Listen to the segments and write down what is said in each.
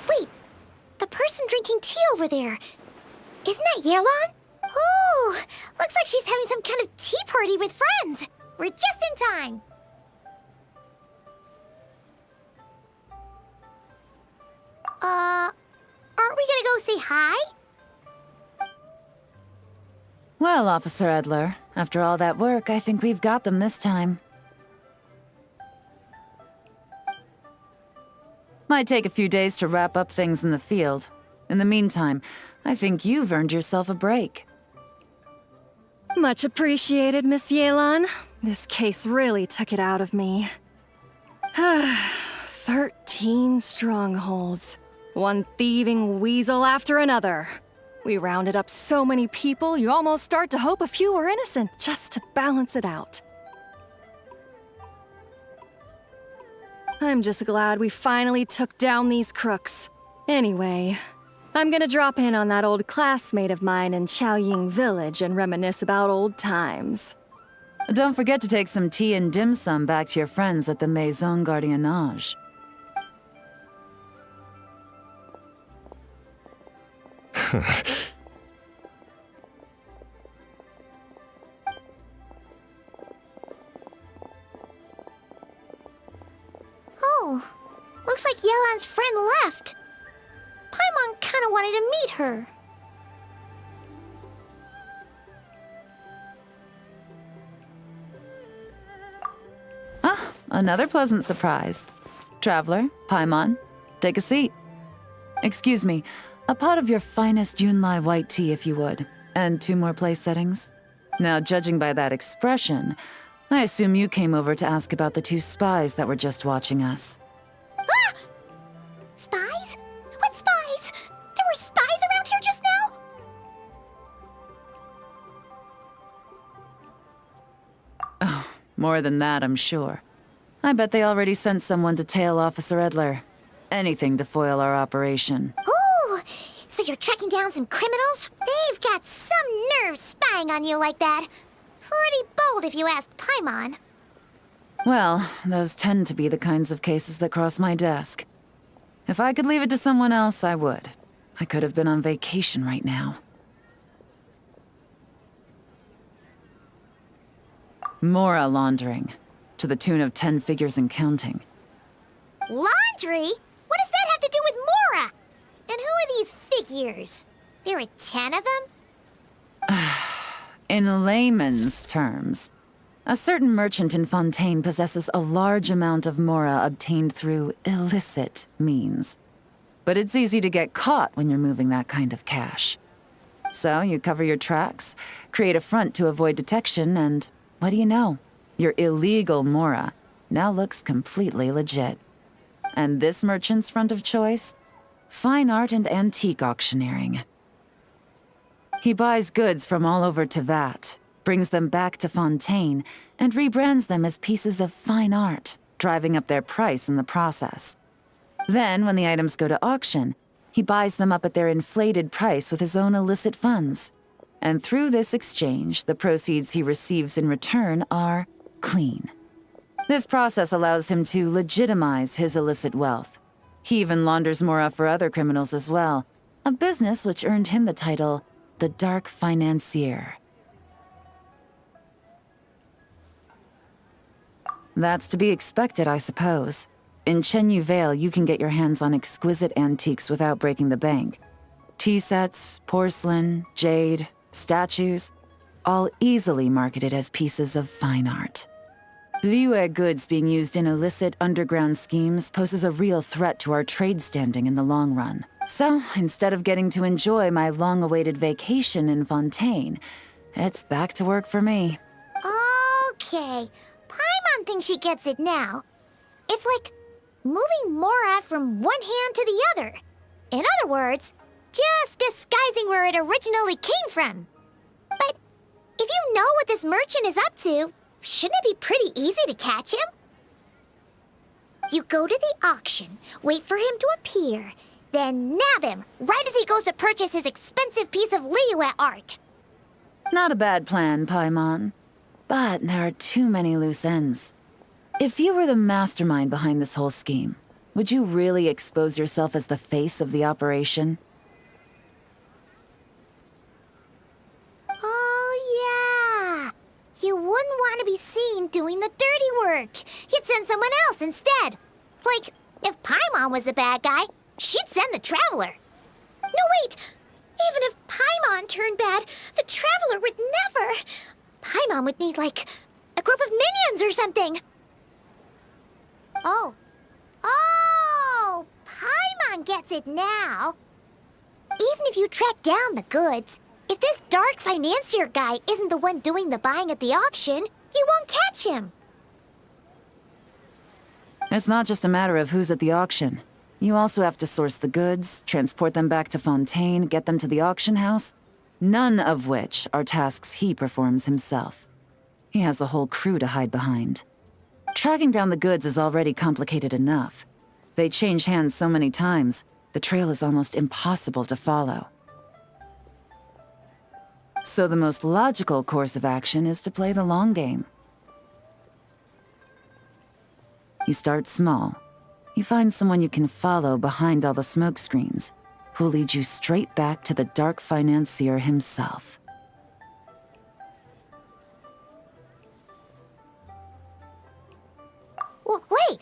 Wait, the person drinking tea over there. Isn't that Yelan? Oh, looks like she's having some kind of tea party with friends. We're just in time. Aren't we gonna go say hi? Well, Officer Edler, after all that work, I think we've got them this time. Might take a few days to wrap up things in the field. In the meantime, I think you've earned yourself a break. Much appreciated, Miss Yelan. This case really took it out of me. 13 strongholds. One thieving weasel after another. We rounded up so many people, you almost start to hope a few were innocent, just to balance it out. I'm just glad we finally took down these crooks. Anyway, I'm gonna drop in on that old classmate of mine in Chaoying Village and reminisce about old times. Don't forget to take some tea and dim sum back to your friends at the Maison Gardiennage. Oh, looks like Yelan's friend left. Paimon kinda wanted to meet her. Ah, another pleasant surprise. Traveler, Paimon, take a seat. Excuse me, a pot of your finest Yunlai white tea if you would, and 2 more place settings. Now, judging by that expression, I assume you came over to ask about the 2 spies that were just watching us. Ah! Spies? What spies? There were spies around here just now? Oh, more than that, I'm sure. I bet they already sent someone to tail Officer Edler. Anything to foil our operation. Oh, so you're tracking down some criminals? They've got some nerve spying on you like that. Pretty bold if you ask Paimon. Well, those tend to be the kinds of cases that cross my desk. If I could leave it to someone else, I would. I could have been on vacation right now. Mora laundering, to the tune of 10 figures and counting. Laundry? What does that have to do with Mora? And who are these figures? There are 10 of them? In layman's terms, a certain merchant in Fontaine possesses a large amount of Mora obtained through illicit means. But it's easy to get caught when you're moving that kind of cash. So you cover your tracks, create a front to avoid detection, and what do you know? Your illegal Mora now looks completely legit. And this merchant's front of choice? Fine art and antique auctioneering. He buys goods from all over Tevat, brings them back to Fontaine, and rebrands them as pieces of fine art, driving up their price in the process. Then, when the items go to auction, he buys them up at their inflated price with his own illicit funds. And through this exchange, the proceeds he receives in return are clean. This process allows him to legitimize his illicit wealth. He even launders Mora for other criminals as well, a business which earned him the title the Dark Financier. That's to be expected, I suppose. In Chenyu Vale, you can get your hands on exquisite antiques without breaking the bank. Tea sets, porcelain, jade, statues, all easily marketed as pieces of fine art. Liyue goods being used in illicit underground schemes poses a real threat to our trade standing in the long run. So, instead of getting to enjoy my long-awaited vacation in Fontaine, it's back to work for me. Okay, Paimon thinks she gets it now. It's like moving Mora from one hand to the other. In other words, just disguising where it originally came from. But if you know what this merchant is up to, shouldn't it be pretty easy to catch him? You go to the auction, wait for him to appear, then nab him right as he goes to purchase his expensive piece of Liyue art. Not a bad plan, Paimon. But there are too many loose ends. If you were the mastermind behind this whole scheme, would you really expose yourself as the face of the operation? Oh, yeah. You wouldn't want to be seen doing the dirty work. You'd send someone else instead. Like, if Paimon was the bad guy, she'd send the Traveler. No, wait! Even if Paimon turned bad, the Traveler would never. Paimon would need, like, a group of minions or something. Oh, Paimon gets it now. Even if you track down the goods, if this dark financier guy isn't the one doing the buying at the auction, you won't catch him. It's not just a matter of who's at the auction. You also have to source the goods, transport them back to Fontaine, get them to the auction house, none of which are tasks he performs himself. He has a whole crew to hide behind. Tracking down the goods is already complicated enough. They change hands so many times, the trail is almost impossible to follow. So the most logical course of action is to play the long game. You start small. You find someone you can follow behind all the smoke screens, who'll lead you straight back to the dark financier himself. Wait,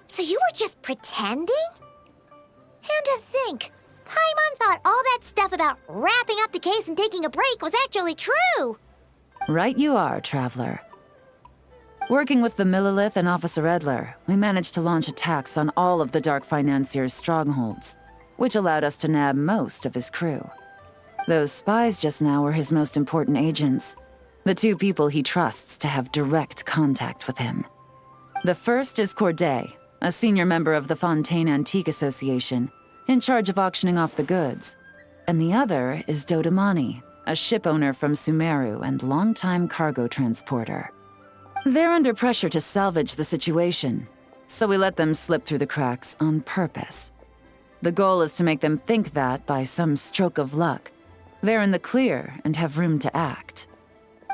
so you were just pretending? And to think, Paimon thought all that stuff about wrapping up the case and taking a break was actually true. Right you are, Traveler. Working with the Millilith and Officer Edler, we managed to launch attacks on all of the Dark Financier's strongholds, which allowed us to nab most of his crew. Those spies just now were his most important agents, the two people he trusts to have direct contact with him. The first is Corday, a senior member of the Fontaine Antique Association, in charge of auctioning off the goods. And the other is Dodamani, a ship owner from Sumeru and longtime cargo transporter. They're under pressure to salvage the situation, so we let them slip through the cracks on purpose. The goal is to make them think that, by some stroke of luck, they're in the clear and have room to act.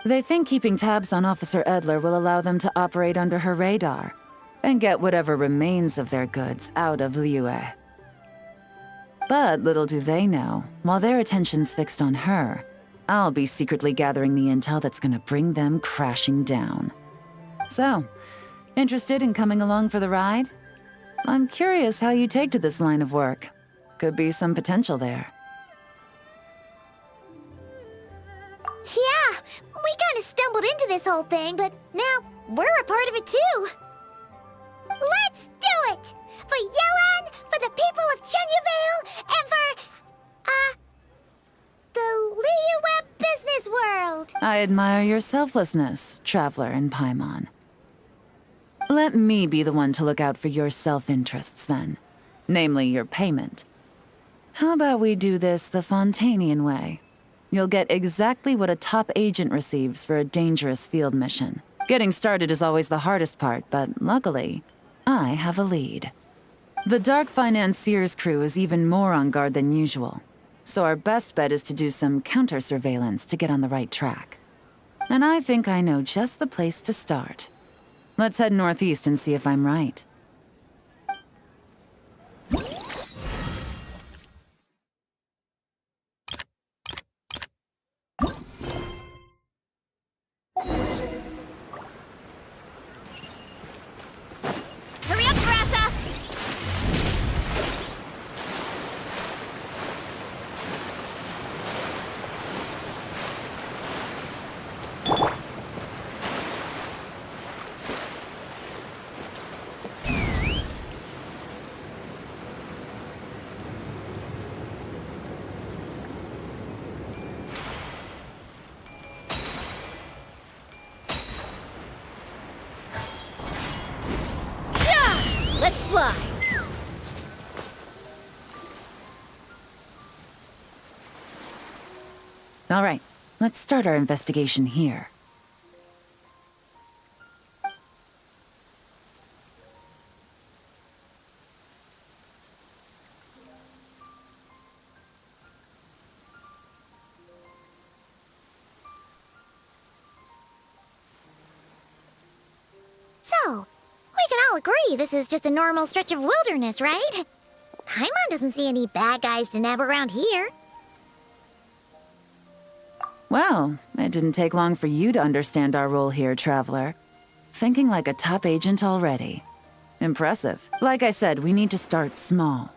They think keeping tabs on Officer Edler will allow them to operate under her radar and get whatever remains of their goods out of Liyue. But little do they know, while their attention's fixed on her, I'll be secretly gathering the intel that's gonna bring them crashing down. So, interested in coming along for the ride? I'm curious how you take to this line of work. Could be some potential there. Yeah, we kinda stumbled into this whole thing, but now we're a part of it too. Let's do it! For Yelan, for the people of Chenyavale, and for, the Liyue business world! I admire your selflessness, Traveler and Paimon. Let me be the one to look out for your self-interests then. Namely, your payment. How about we do this the Fontainian way? You'll get exactly what a top agent receives for a dangerous field mission. Getting started is always the hardest part, but luckily, I have a lead. The Dark Financier's crew is even more on guard than usual, so our best bet is to do some counter-surveillance to get on the right track. And I think I know just the place to start. Let's head northeast and see if I'm right. Hurry up, Grassa! fly! All right, let's start our investigation here. So, we can all agree this is just a normal stretch of wilderness, right? Paimon doesn't see any bad guys to nab around here. Well, it didn't take long for you to understand our role here, Traveler. Thinking like a top agent already. Impressive. Like I said, we need to start small.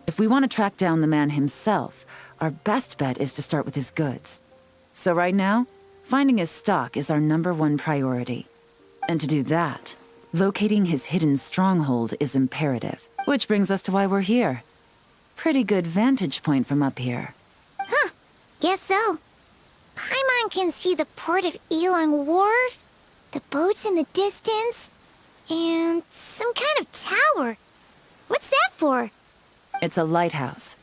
If we want to track down the man himself, our best bet is to start with his goods. So right now, finding his stock is our #1 priority. And to do that, locating his hidden stronghold is imperative. Which brings us to why we're here. Pretty good vantage point from up here. Huh, guess so. Paimon can see the port of Elang Wharf, the boats in the distance, and some kind of tower. What's that for? It's a lighthouse.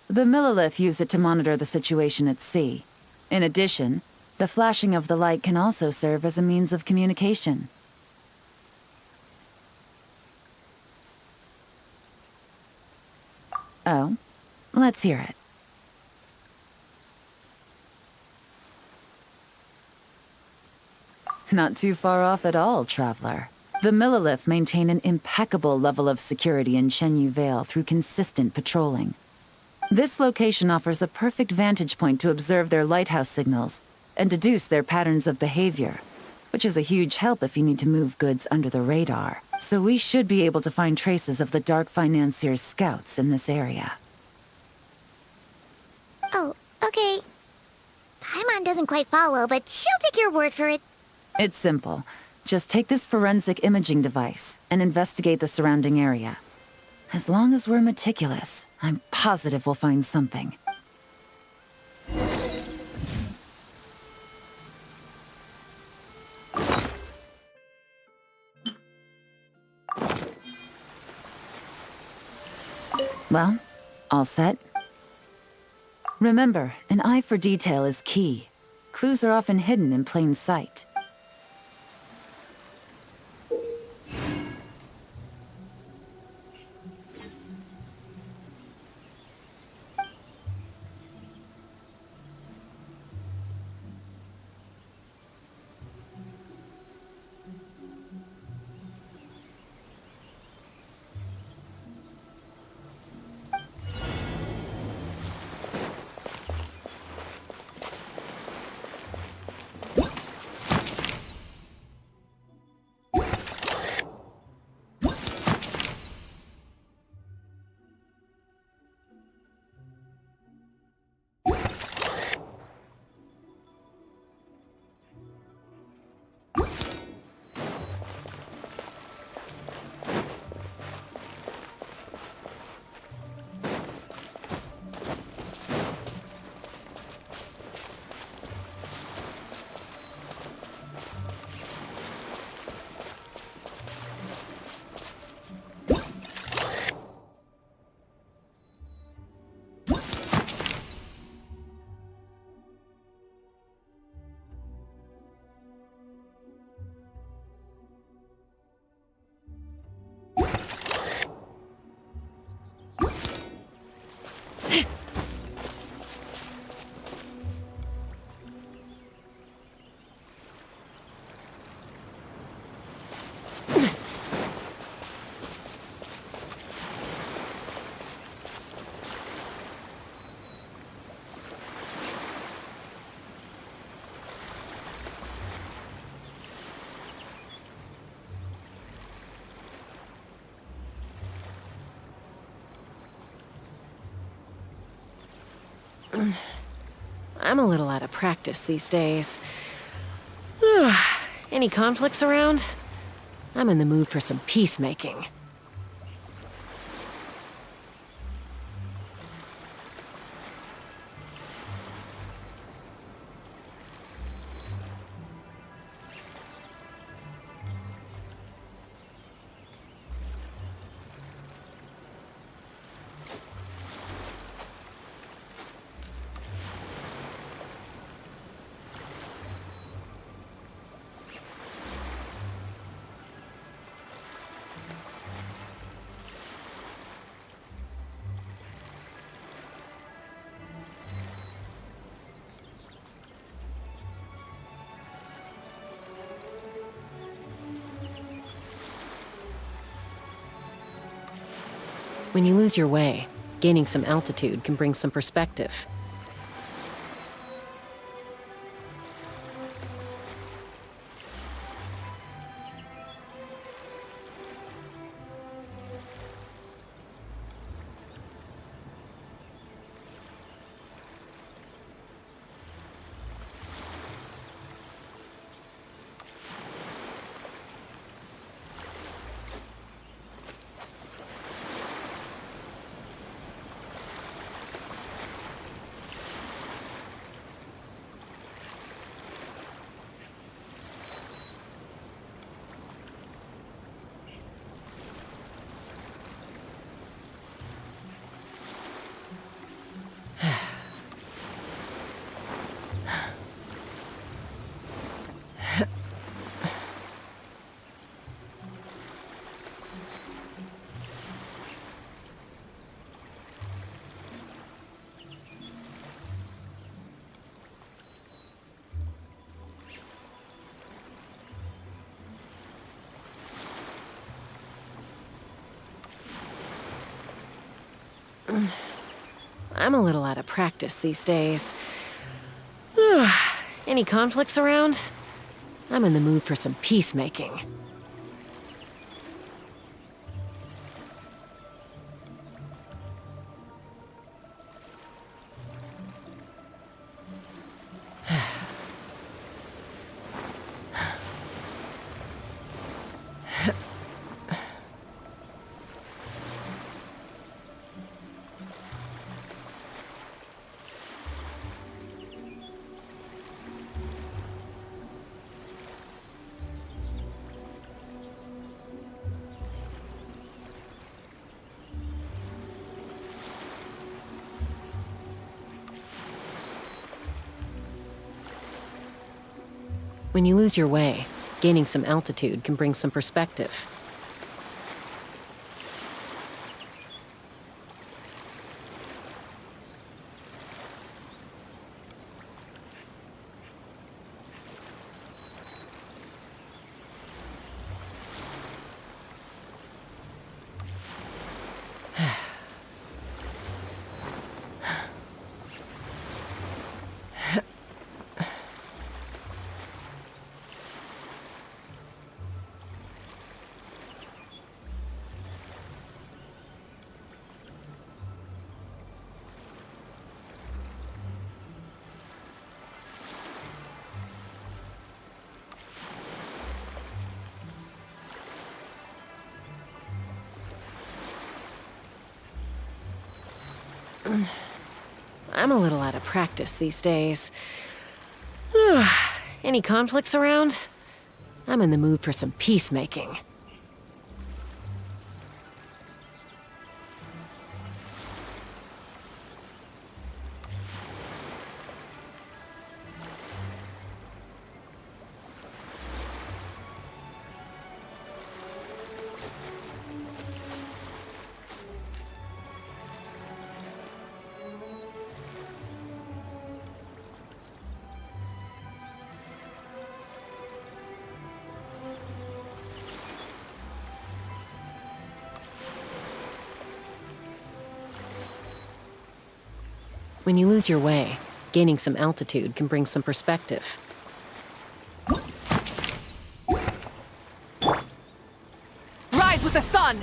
The Millilith use it to monitor the situation at sea. In addition, the flashing of the light can also serve as a means of communication. Oh, let's hear it. Not too far off at all, Traveler. The Millilith maintain an impeccable level of security in Shenyu Vale through consistent patrolling. This location offers a perfect vantage point to observe their lighthouse signals and deduce their patterns of behavior, which is a huge help if you need to move goods under the radar. So we should be able to find traces of the Dark Financier's scouts in this area. Oh, okay. Paimon doesn't quite follow, but she'll take your word for it. It's simple. Just take this forensic imaging device and investigate the surrounding area. As long as we're meticulous, I'm positive we'll find something. Well, all set? Remember, an eye for detail is key. Clues are often hidden in plain sight. I'm a little out of practice these days. Any conflicts around? I'm in the mood for some peacemaking. When you lose your way, gaining some altitude can bring some perspective. I'm a little out of practice these days. Any conflicts around? I'm in the mood for some peacemaking. When you lose your way, gaining some altitude can bring some perspective. I'm a little out of practice these days. Any conflicts around? I'm in the mood for some peacemaking. When you lose your way, gaining some altitude can bring some perspective. Rise with the sun!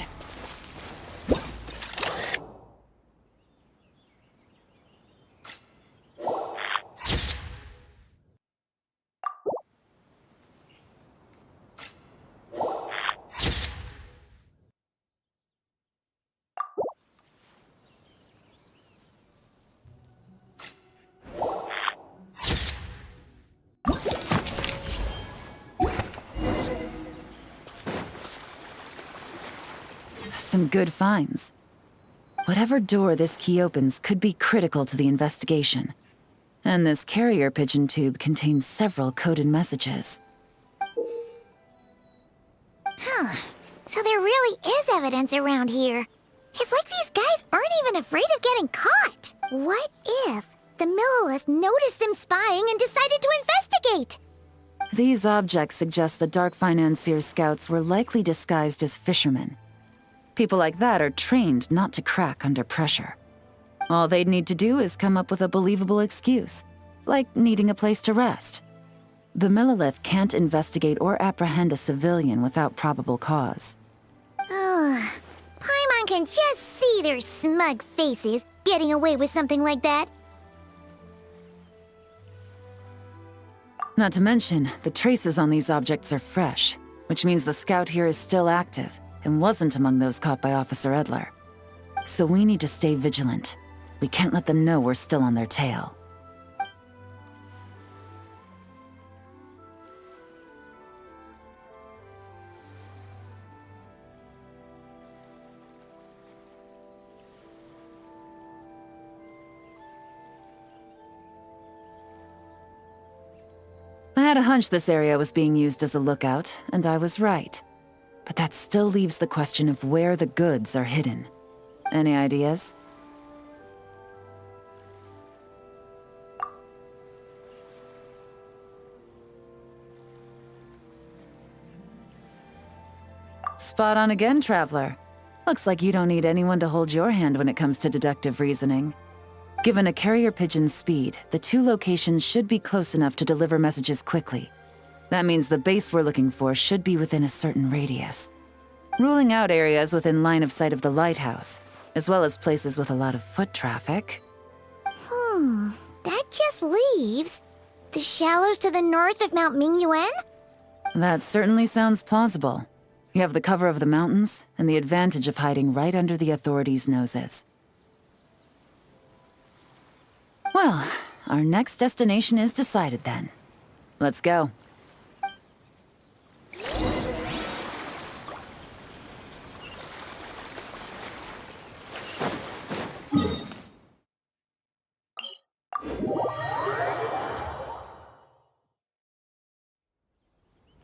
Some good finds. Whatever door this key opens could be critical to the investigation. And this carrier pigeon tube contains several coded messages. Huh. So there really is evidence around here. It's like these guys aren't even afraid of getting caught. What if the Millilith noticed them spying and decided to investigate? These objects suggest the Dark Financier's scouts were likely disguised as fishermen. People like that are trained not to crack under pressure. All they'd need to do is come up with a believable excuse, like needing a place to rest. The Millilith can't investigate or apprehend a civilian without probable cause. Ugh. Paimon can just see their smug faces getting away with something like that. Not to mention, the traces on these objects are fresh, which means the scout here is still active and wasn't among those caught by Officer Edler. So we need to stay vigilant. We can't let them know we're still on their tail. I had a hunch this area was being used as a lookout, and I was right. But that still leaves the question of where the goods are hidden. Any ideas? Spot on again, Traveler. Looks like you don't need anyone to hold your hand when it comes to deductive reasoning. Given a carrier pigeon's speed, the two locations should be close enough to deliver messages quickly. That means the base we're looking for should be within a certain radius. Ruling out areas within line of sight of the lighthouse, as well as places with a lot of foot traffic. That just leaves the shallows to the north of Mount Mingyuan? That certainly sounds plausible. You have the cover of the mountains, and the advantage of hiding right under the authorities' noses. Well, our next destination is decided then. Let's go.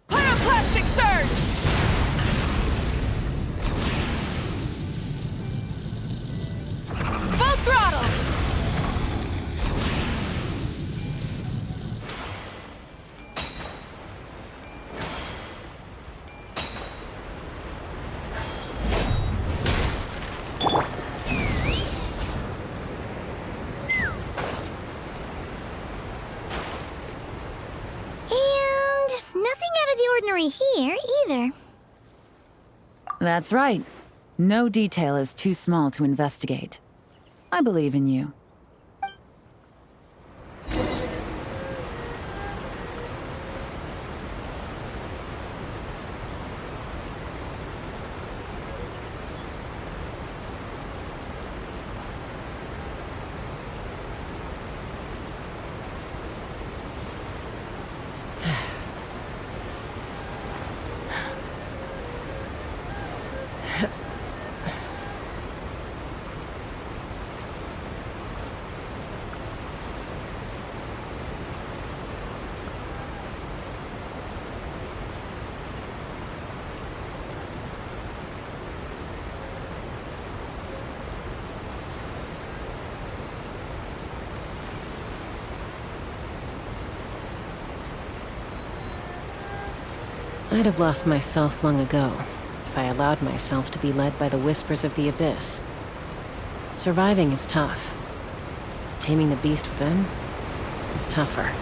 Pyroclastic surge! Full throttle! Ordinary here, either. That's right. No detail is too small to investigate. I believe in you. I'd have lost myself long ago if I allowed myself to be led by the whispers of the abyss. Surviving is tough. Taming the beast within is tougher.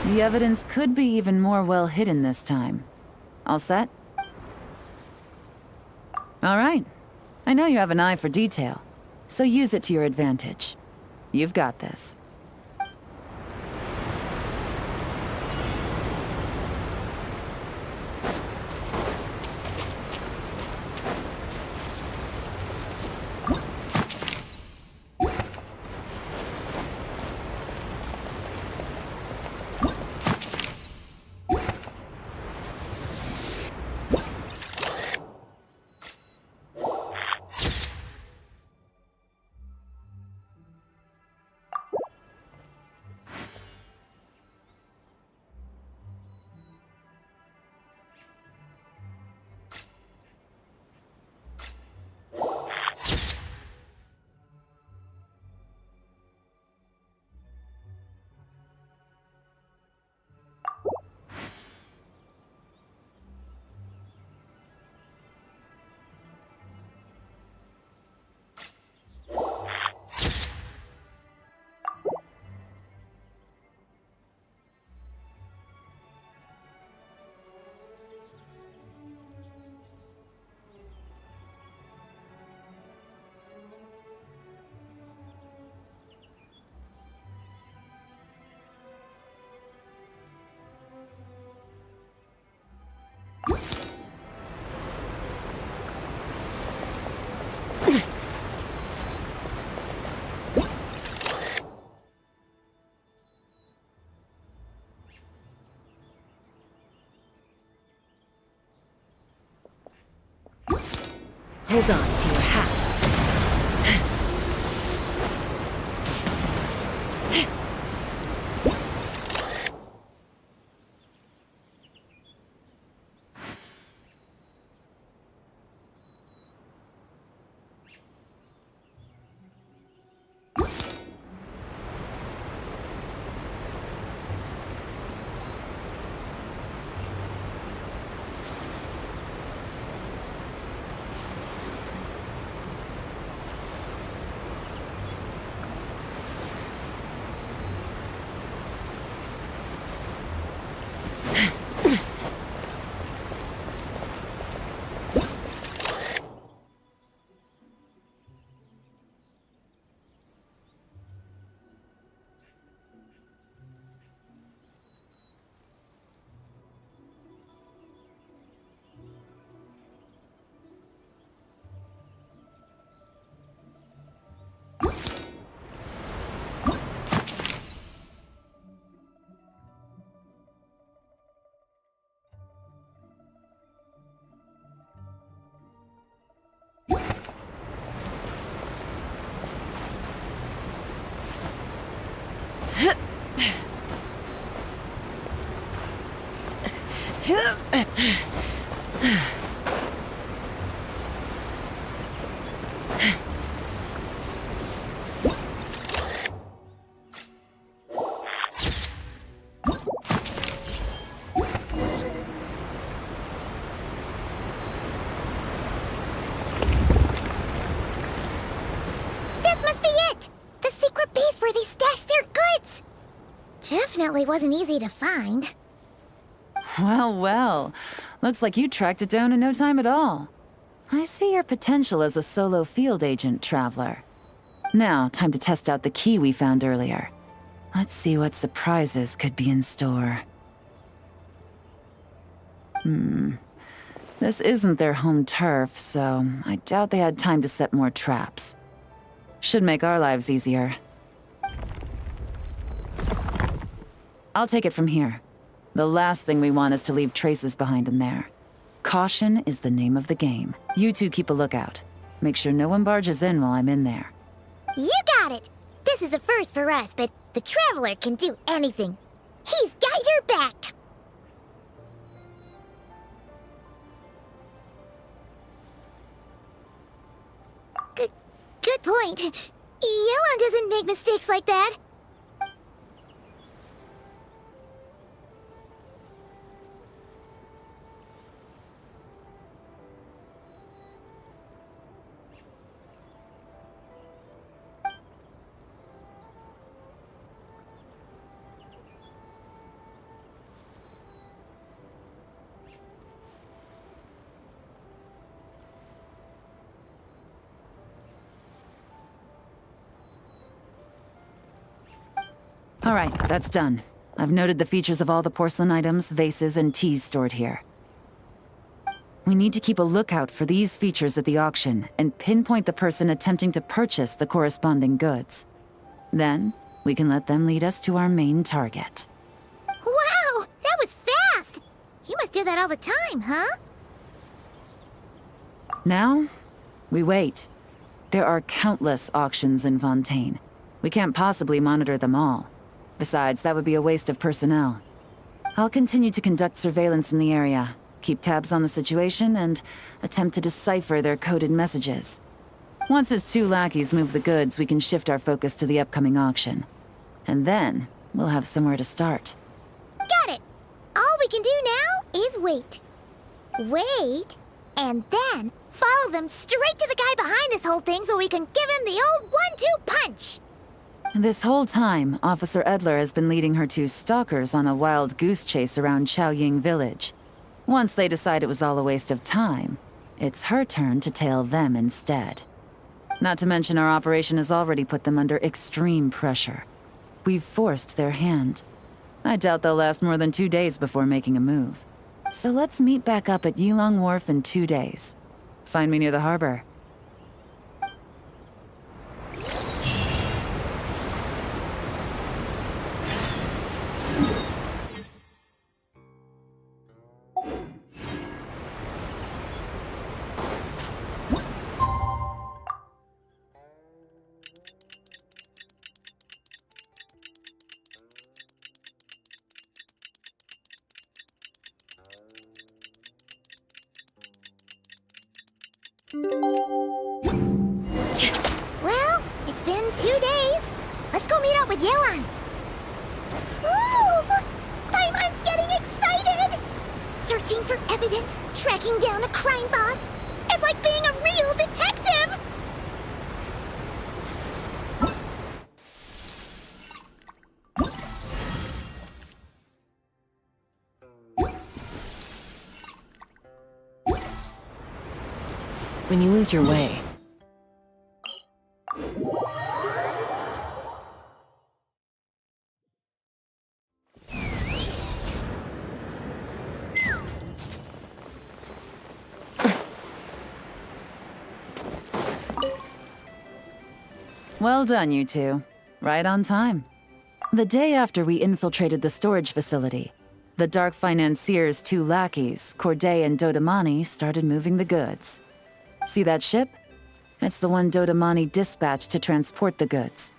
The evidence could be even more well hidden this time. All set? All right. I know you have an eye for detail, so use it to your advantage. You've got this. Hold on to your hats. This must be it! The secret base where they stashed their goods! Definitely wasn't easy to find. Well, well. Looks like you tracked it down in no time at all. I see your potential as a solo field agent, Traveler. Now, time to test out the key we found earlier. Let's see what surprises could be in store. This isn't their home turf, so I doubt they had time to set more traps. Should make our lives easier. I'll take it from here. The last thing we want is to leave traces behind in there. Caution is the name of the game. You two keep a lookout. Make sure no one barges in while I'm in there. You got it! This is a first for us, but the Traveler can do anything. He's got your back! Good point. Yelan doesn't make mistakes like that. All right, that's done. I've noted the features of all the porcelain items, vases, and teas stored here. We need to keep a lookout for these features at the auction and pinpoint the person attempting to purchase the corresponding goods. Then, we can let them lead us to our main target. Wow, that was fast! You must do that all the time, huh? Now, we wait. There are countless auctions in Fontaine. We can't possibly monitor them all. Besides, that would be a waste of personnel. I'll continue to conduct surveillance in the area, keep tabs on the situation, and attempt to decipher their coded messages. Once his 2 lackeys move the goods, we can shift our focus to the upcoming auction. And then, we'll have somewhere to start. Got it! All we can do now is wait. Wait, and then follow them straight to the guy behind this whole thing so we can give him the old 1-2 punch! This whole time, Officer Edler has been leading her 2 stalkers on a wild goose chase around Xiaoying Village. Once they decide it was all a waste of time, it's her turn to tail them instead. Not to mention our operation has already put them under extreme pressure. We've forced their hand. I doubt they'll last more than 2 days before making a move. So let's meet back up at Yilong Wharf in 2 days. Find me near the harbor. Well, it's been 2 days. Let's go meet up with Yelan. Ooh! Paimon's getting excited! Searching for evidence, tracking down a crime boss. It's like being a real detective! When you lose your way, Well done, you 2. Right on time. The day after we infiltrated the storage facility, the Dark Financier's 2 lackeys, Corday and Dodamani, started moving the goods. See that ship? It's the one Dodamani dispatched to transport the goods.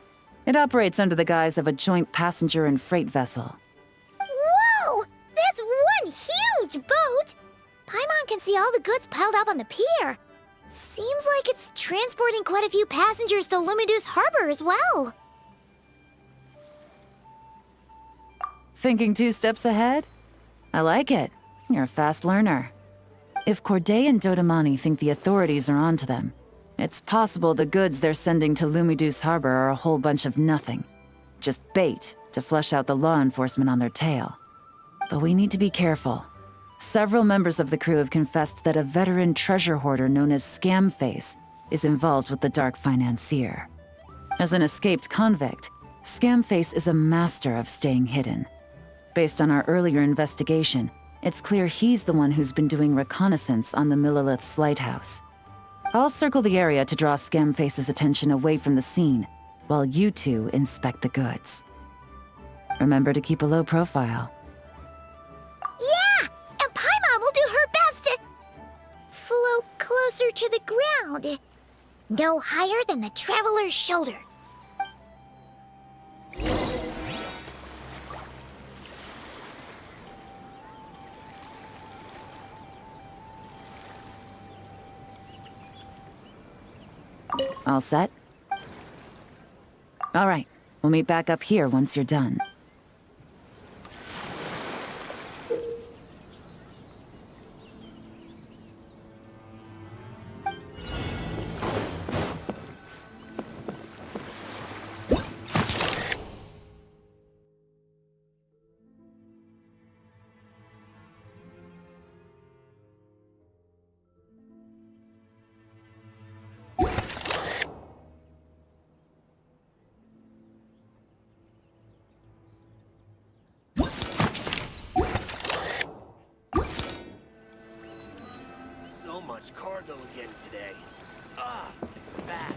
It operates under the guise of a joint passenger and freight vessel. Whoa! That's one huge boat! Paimon can see all the goods piled up on the pier. Seems like it's transporting quite a few passengers to Lumidu's harbor as well. Thinking 2 steps ahead? I like it. You're a fast learner. If Corday and Dodamani think the authorities are onto them, it's possible the goods they're sending to Lumidu's harbor are a whole bunch of nothing. Just bait to flush out the law enforcement on their tail. But we need to be careful. Several members of the crew have confessed that a veteran treasure hoarder known as Scamface is involved with the Dark Financier. As an escaped convict, Scamface is a master of staying hidden. Based on our earlier investigation, it's clear he's the one who's been doing reconnaissance on the Millilith's lighthouse. I'll circle the area to draw Scamface's attention away from the scene, while you 2 inspect the goods. Remember to keep a low profile. Yeah! And Paimon will do her best to float closer to the ground. No higher than the traveler's shoulder. All set? All right, we'll meet back up here once you're done. So much cargo again today. Ah, back.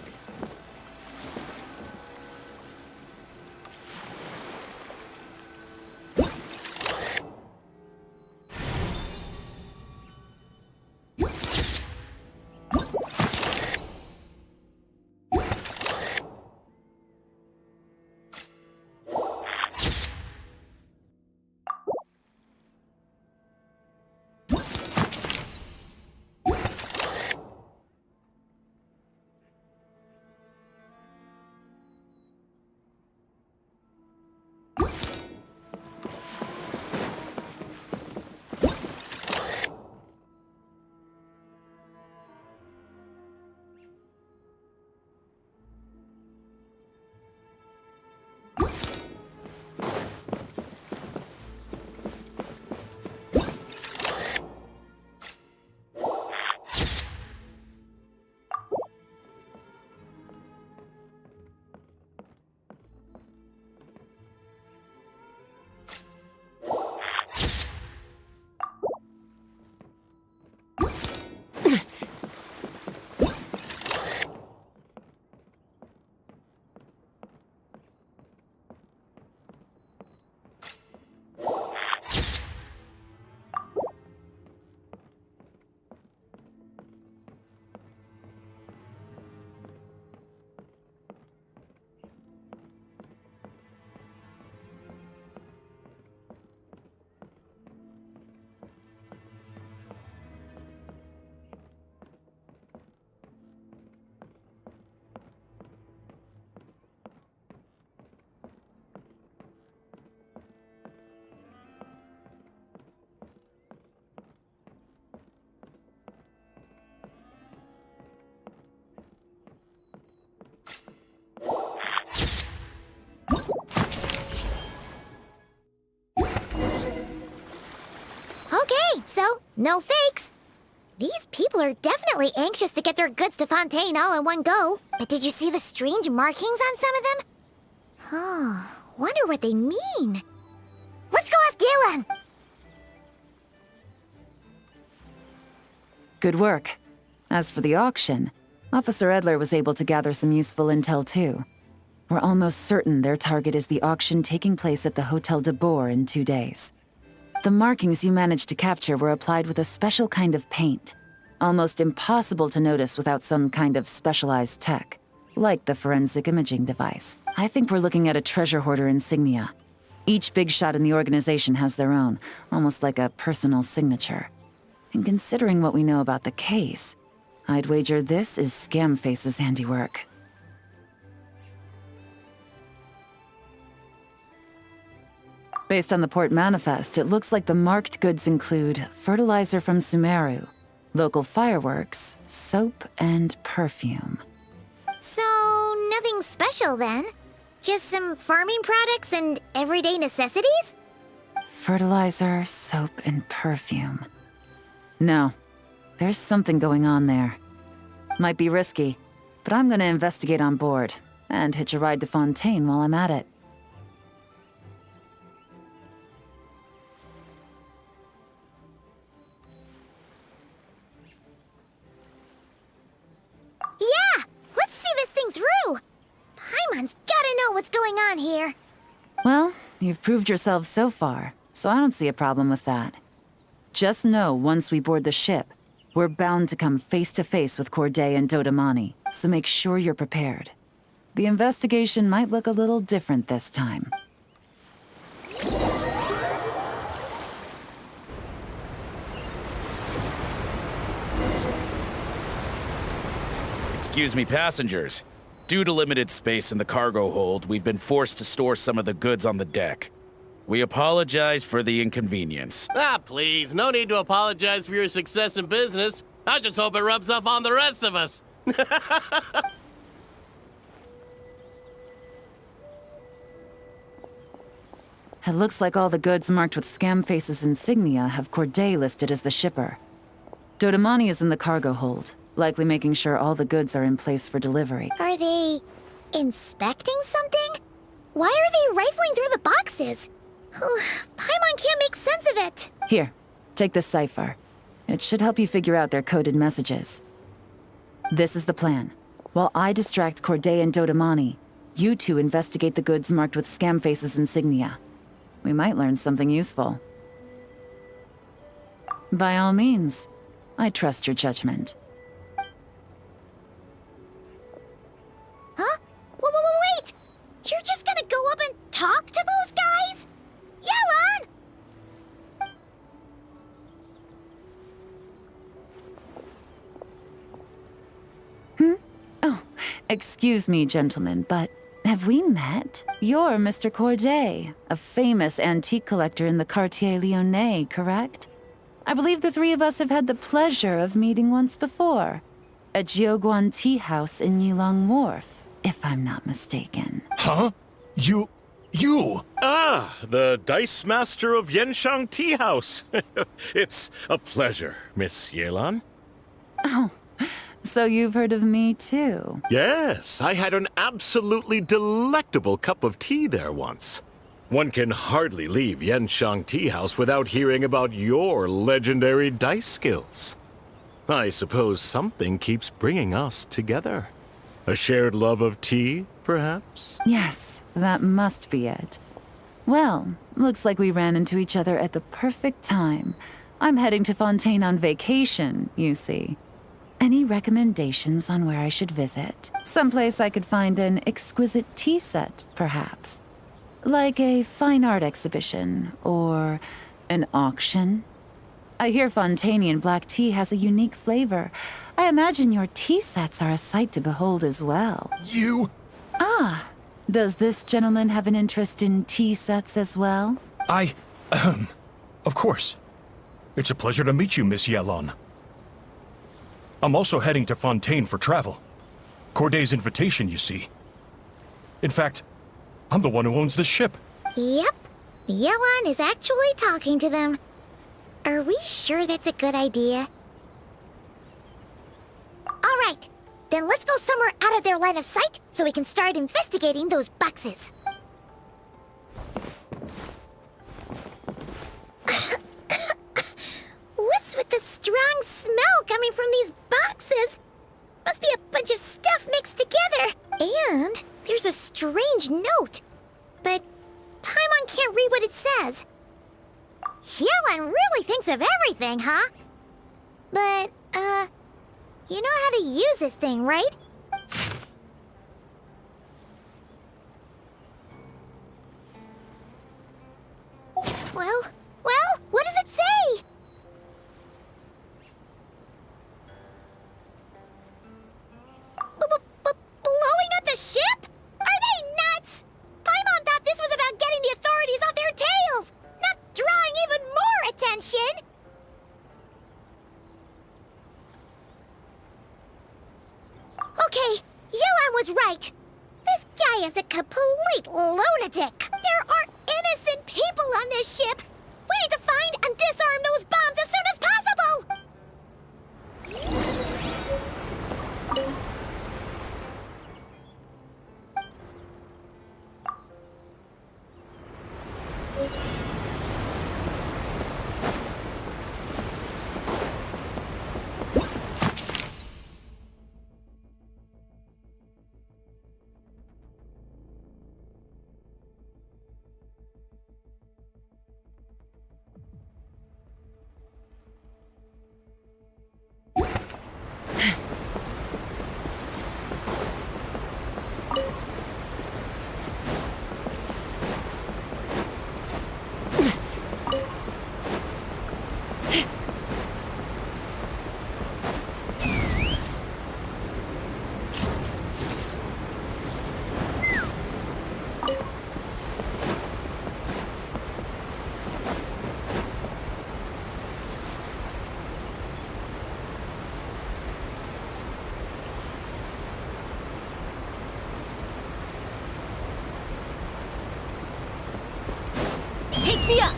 Okay, so no fakes. These people are definitely anxious to get their goods to Fontaine all in one go. But did you see the strange markings on some of them? Huh, wonder what they mean. Let's go ask Galen! Good work. As for the auction, Officer Edler was able to gather some useful intel too. We're almost certain their target is the auction taking place at the Hotel de Boer in 2 days. The markings you managed to capture were applied with a special kind of paint, almost impossible to notice without some kind of specialized tech, like the forensic imaging device. I think we're looking at a treasure hoarder insignia. Each big shot in the organization has their own, almost like a personal signature. And considering what we know about the case, I'd wager this is Scamface's handiwork. Based on the port manifest, it looks like the marked goods include fertilizer from Sumeru, local fireworks, soap, and perfume. So, nothing special then? Just some farming products and everyday necessities? Fertilizer, soap, and perfume. No, there's something going on there. Might be risky, but I'm gonna investigate on board, and hitch a ride to Fontaine while I'm at it. Yeah! Let's see this thing through! Paimon's gotta know what's going on here. Well, you've proved yourself so far, so I don't see a problem with that. Just know once we board the ship, we're bound to come face to face with Corday and Dodamani, so make sure you're prepared. The investigation might look a little different this time. Excuse me, passengers. Due to limited space in the cargo hold, we've been forced to store some of the goods on the deck. We apologize for the inconvenience. Ah, please, no need to apologize for your success in business. I just hope it rubs off on the rest of us. It looks like all the goods marked with Scamface's insignia have Corday listed as the shipper. Dodamani is in the cargo hold, likely making sure all the goods are in place for delivery. Are they inspecting something? Why are they rifling through the boxes? Paimon can't make sense of it. Here, take this cipher. It should help you figure out their coded messages. This is the plan. While I distract Corday and Dodamani, you two investigate the goods marked with Scamface's insignia. We might learn something useful. By all means, I trust your judgment. Huh? Wait! You're just gonna go up and talk to those guys? Yelan! Oh, excuse me, gentlemen, but have we met? You're Mr. Corday, a famous antique collector in the Quartier Lyonnais, correct? I believe the three of us have had the pleasure of meeting once before. At Jiuguan Tea House in Yilong Wharf, if I'm not mistaken. Huh? You... Ah, the Dice Master of Yenshang Tea House. It's a pleasure, Miss Yelan. Oh, so you've heard of me too? Yes, I had an absolutely delectable cup of tea there once. One can hardly leave Yenshang Tea House without hearing about your legendary dice skills. I suppose something keeps bringing us together. A shared love of tea, perhaps? Yes, that must be it. Well, looks like we ran into each other at the perfect time. I'm heading to Fontaine on vacation, you see. Any recommendations on where I should visit? Someplace I could find an exquisite tea set, perhaps. Like a fine art exhibition, or an auction. I hear Fontainian black tea has a unique flavor. I imagine your tea sets are a sight to behold as well. You... Ah, does this gentleman have an interest in tea sets as well? Of course. It's a pleasure to meet you, Miss Yelan. I'm also heading to Fontaine for travel. Corday's invitation, you see. In fact, I'm the one who owns the ship. Yep. Yelan is actually talking to them. Are we sure that's a good idea? All right. Then let's go somewhere out of their line of sight so we can start investigating those boxes. What's with the strong smell coming from these boxes? Must be a bunch of stuff mixed together. And there's a strange note. But Paimon can't read what it says. Yelan really thinks of everything, huh? But, you know how to use this thing, right? Well, what does it say? Blowing up the ship? Are they nuts? Paimon thought this was about getting the authorities off their tails, not drawing even more attention. Okay, Yelan was right. This guy is a complete lunatic. There are innocent people on this ship. We need to find and disarm those bombs as soon as possible. Take me up!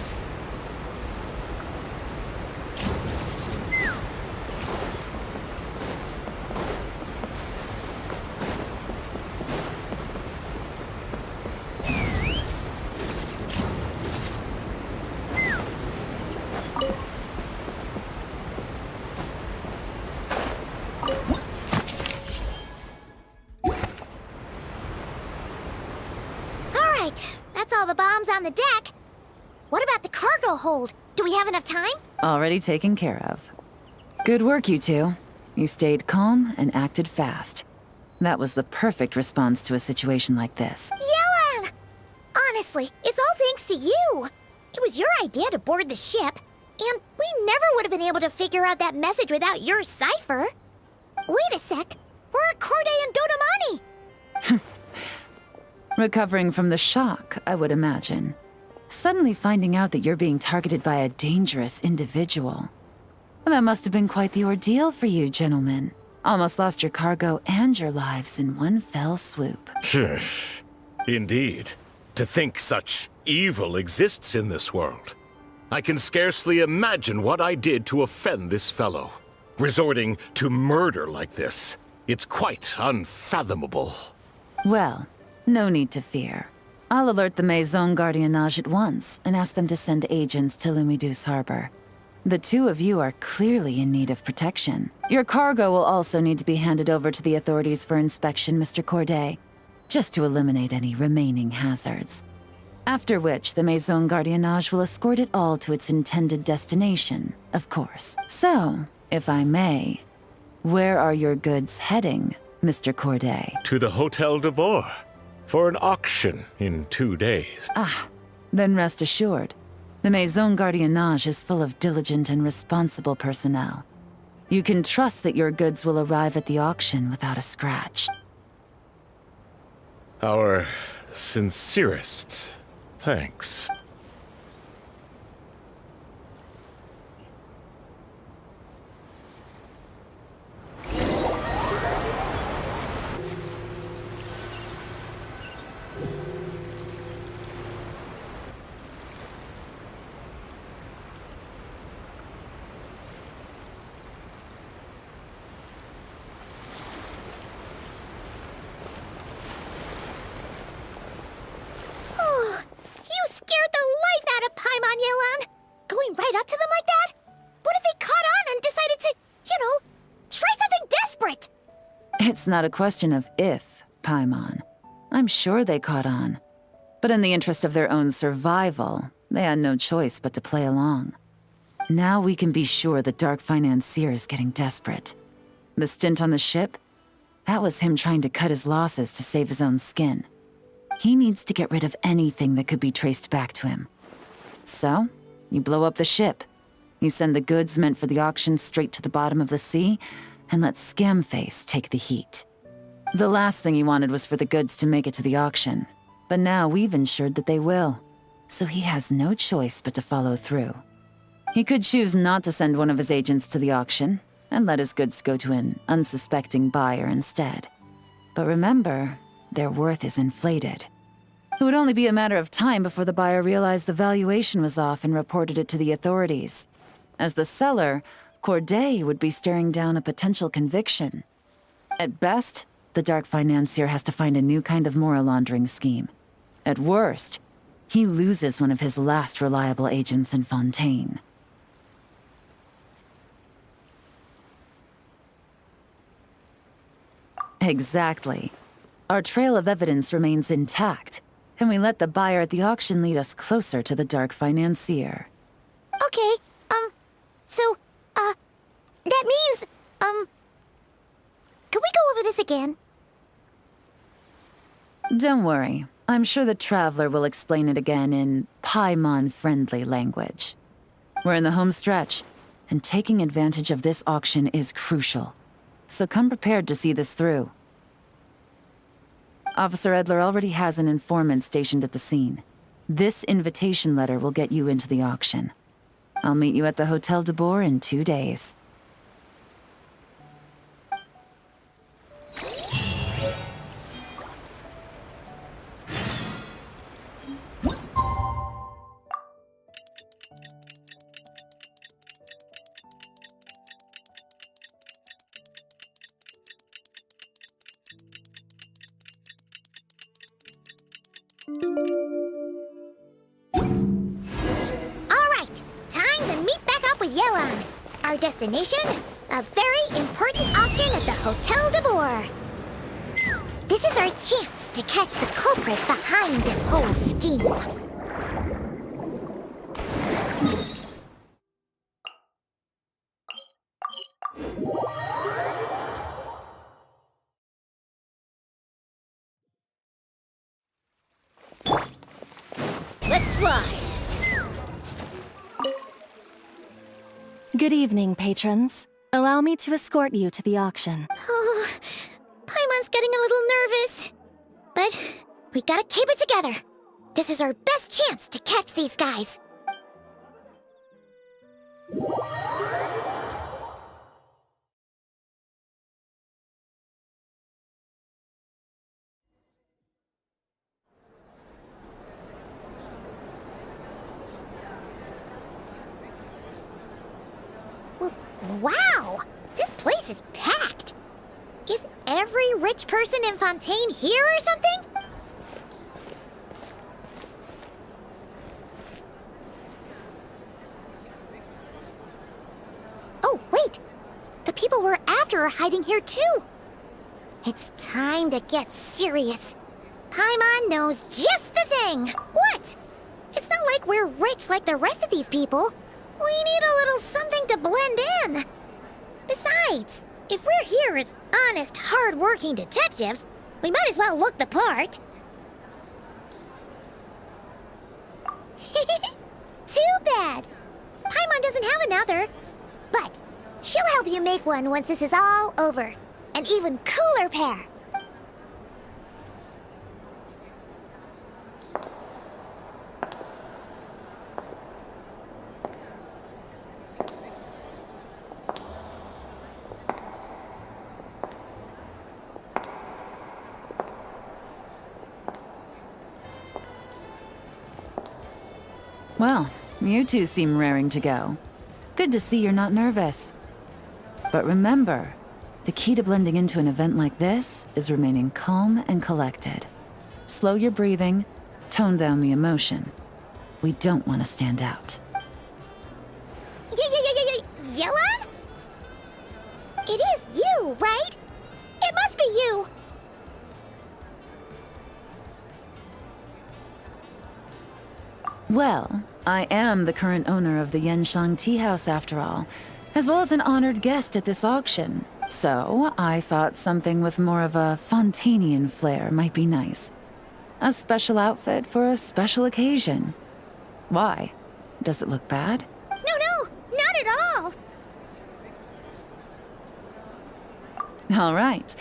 items on the deck. What about the cargo hold? Do we have enough time? Already taken care of. Good work, you two. You stayed calm and acted fast. That was the perfect response to a situation like this. Yelan! Honestly, it's all thanks to you. It was your idea to board the ship, and we never would have been able to figure out that message without your cipher. Wait a sec. We're at Corday and Dodamani. Recovering from the shock, I would imagine. Suddenly finding out that you're being targeted by a dangerous individual. Well, that must have been quite the ordeal for you, gentlemen. Almost lost your cargo and your lives in one fell swoop. Indeed. To think such evil exists in this world. I can scarcely imagine what I did to offend this fellow. Resorting to murder like this. It's quite unfathomable. Well, no need to fear. I'll alert the Maison Gardiennage at once and ask them to send agents to Lumidus Harbor. The two of you are clearly in need of protection. Your cargo will also need to be handed over to the authorities for inspection, Mr. Corday, just to eliminate any remaining hazards. After which, the Maison Gardiennage will escort it all to its intended destination, of course. So, if I may, where are your goods heading, Mr. Corday? To the Hotel de Boer. For an auction in 2 days. Then rest assured, the Maison Gardiennage is full of diligent and responsible personnel. You can trust that your goods will arrive at the auction without a scratch. Our sincerest thanks. You scared the life out of Paimon, Yelan! Going right up to them like that? What if they caught on and decided to, try something desperate? It's not a question of if, Paimon. I'm sure they caught on. But in the interest of their own survival, they had no choice but to play along. Now we can be sure the Dark Financier is getting desperate. The stint on the ship? That was him trying to cut his losses to save his own skin. He needs to get rid of anything that could be traced back to him. So, you blow up the ship. You send the goods meant for the auction straight to the bottom of the sea, and let Scamface take the heat. The last thing he wanted was for the goods to make it to the auction, but now we've ensured that they will, so he has no choice but to follow through. He could choose not to send one of his agents to the auction, and let his goods go to an unsuspecting buyer instead. But remember, their worth is inflated. It would only be a matter of time before the buyer realized the valuation was off and reported it to the authorities. As the seller, Corday would be staring down a potential conviction. At best, the Dark Financier has to find a new kind of moral laundering scheme. At worst, he loses one of his last reliable agents in Fontaine. Exactly. Our trail of evidence remains intact, and we let the buyer at the auction lead us closer to the Dark Financier. Okay, that means, can we go over this again? Don't worry. I'm sure the Traveler will explain it again in Paimon-friendly language. We're in the home stretch, and taking advantage of this auction is crucial. So come prepared to see this through. Officer Edler already has an informant stationed at the scene. This invitation letter will get you into the auction. I'll meet you at the Hotel de Boer in 2 days. Alright, time to meet back up with Yelan. Our destination? A very important auction at the Hotel de Boer. This is our chance to catch the culprit behind this whole scheme. Good evening, patrons. Allow me to escort you to the auction. Oh, Paimon's getting a little nervous. But we gotta keep it together. This is our best chance to catch these guys. Wow! This place is packed! Is every rich person in Fontaine here or something? Oh, wait! The people we're after are hiding here too! It's time to get serious. Paimon knows just the thing! What? It's not like we're rich like the rest of these people. We need a little something to blend in. Besides, if we're here as honest, hard-working detectives, we might as well look the part. Too bad. Paimon doesn't have another. But she'll help you make one once this is all over. An even cooler pair. Well, you two seem raring to go. Good to see you're not nervous. But remember, the key to blending into an event like this is remaining calm and collected. Slow your breathing, tone down the emotion. We don't want to stand out. Yelan? It is you, right? It must be you. Well, I am the current owner of the Genshin Tea House after all, as well as an honored guest at this auction. So, I thought something with more of a Fontainian flair might be nice. A special outfit for a special occasion. Why? Does it look bad? No, not at all. All right.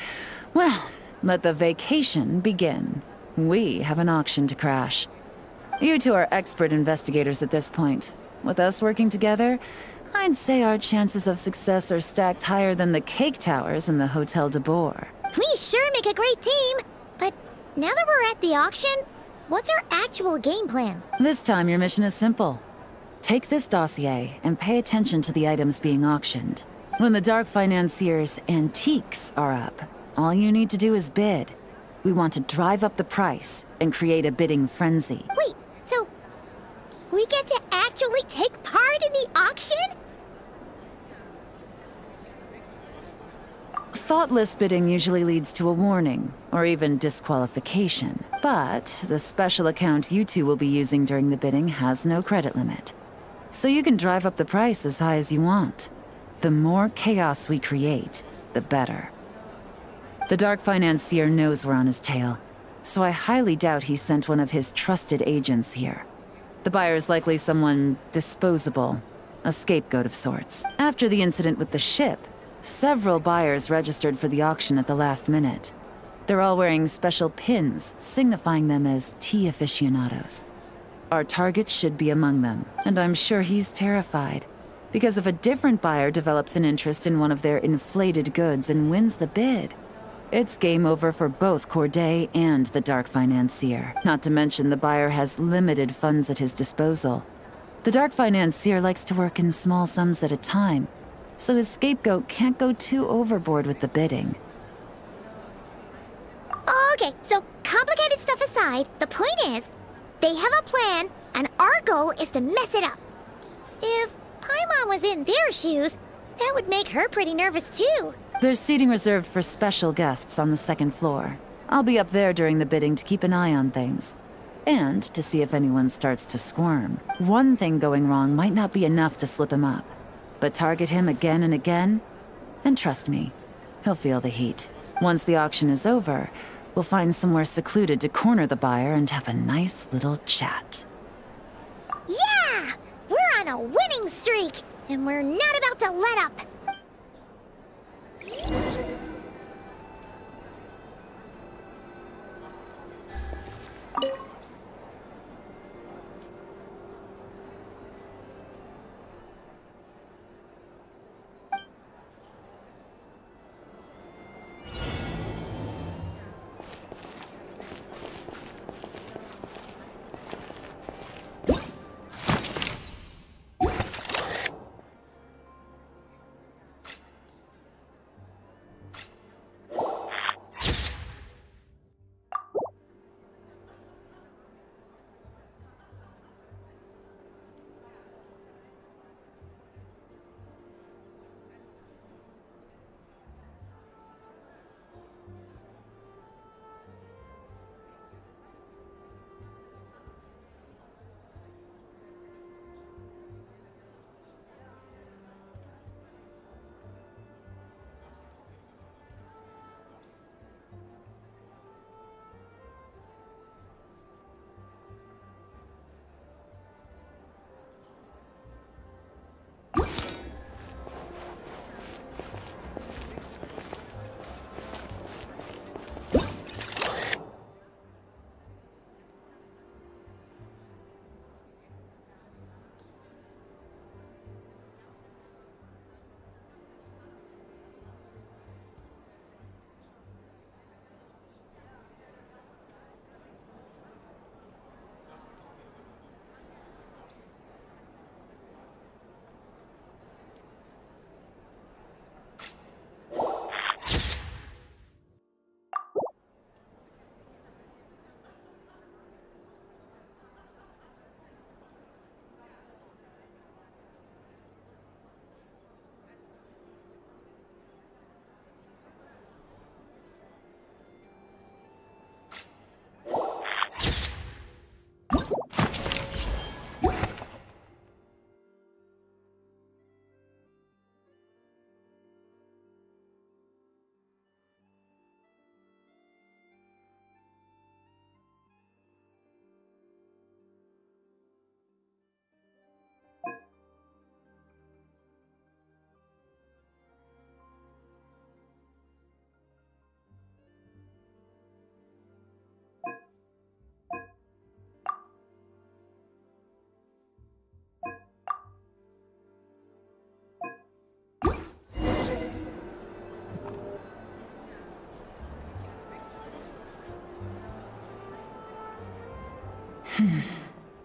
Well, let the vacation begin. We have an auction to crash. You two are expert investigators at this point. With us working together, I'd say our chances of success are stacked higher than the cake towers in the Hotel de Boer. We sure make a great team. But now that we're at the auction, what's our actual game plan? This time your mission is simple. Take this dossier and pay attention to the items being auctioned. When the Dark Financier's antiques are up, all you need to do is bid. We want to drive up the price and create a bidding frenzy. Wait, so we get to actually take part in the auction? Thoughtless bidding usually leads to a warning, or even disqualification. But the special account you two will be using during the bidding has no credit limit. So you can drive up the price as high as you want. The more chaos we create, the better. The Dark Financier knows we're on his tail, so I highly doubt he sent one of his trusted agents here. The buyer is likely someone disposable, a scapegoat of sorts. After the incident with the ship, several buyers registered for the auction at the last minute. They're all wearing special pins, signifying them as tea aficionados. Our target should be among them, and I'm sure he's terrified. Because if a different buyer develops an interest in one of their inflated goods and wins the bid, it's game over for both Corday and the Dark Financier. Not to mention the buyer has limited funds at his disposal. The Dark Financier likes to work in small sums at a time, so his scapegoat can't go too overboard with the bidding. Okay, so complicated stuff aside, the point is, they have a plan, and our goal is to mess it up. If Paimon was in their shoes, that would make her pretty nervous too. There's seating reserved for special guests on the second floor. I'll be up there during the bidding to keep an eye on things. And to see if anyone starts to squirm. One thing going wrong might not be enough to slip him up. But target him again and again, and trust me, he'll feel the heat. Once the auction is over, we'll find somewhere secluded to corner the buyer and have a nice little chat. Yeah! We're on a winning streak! And we're not about to let up.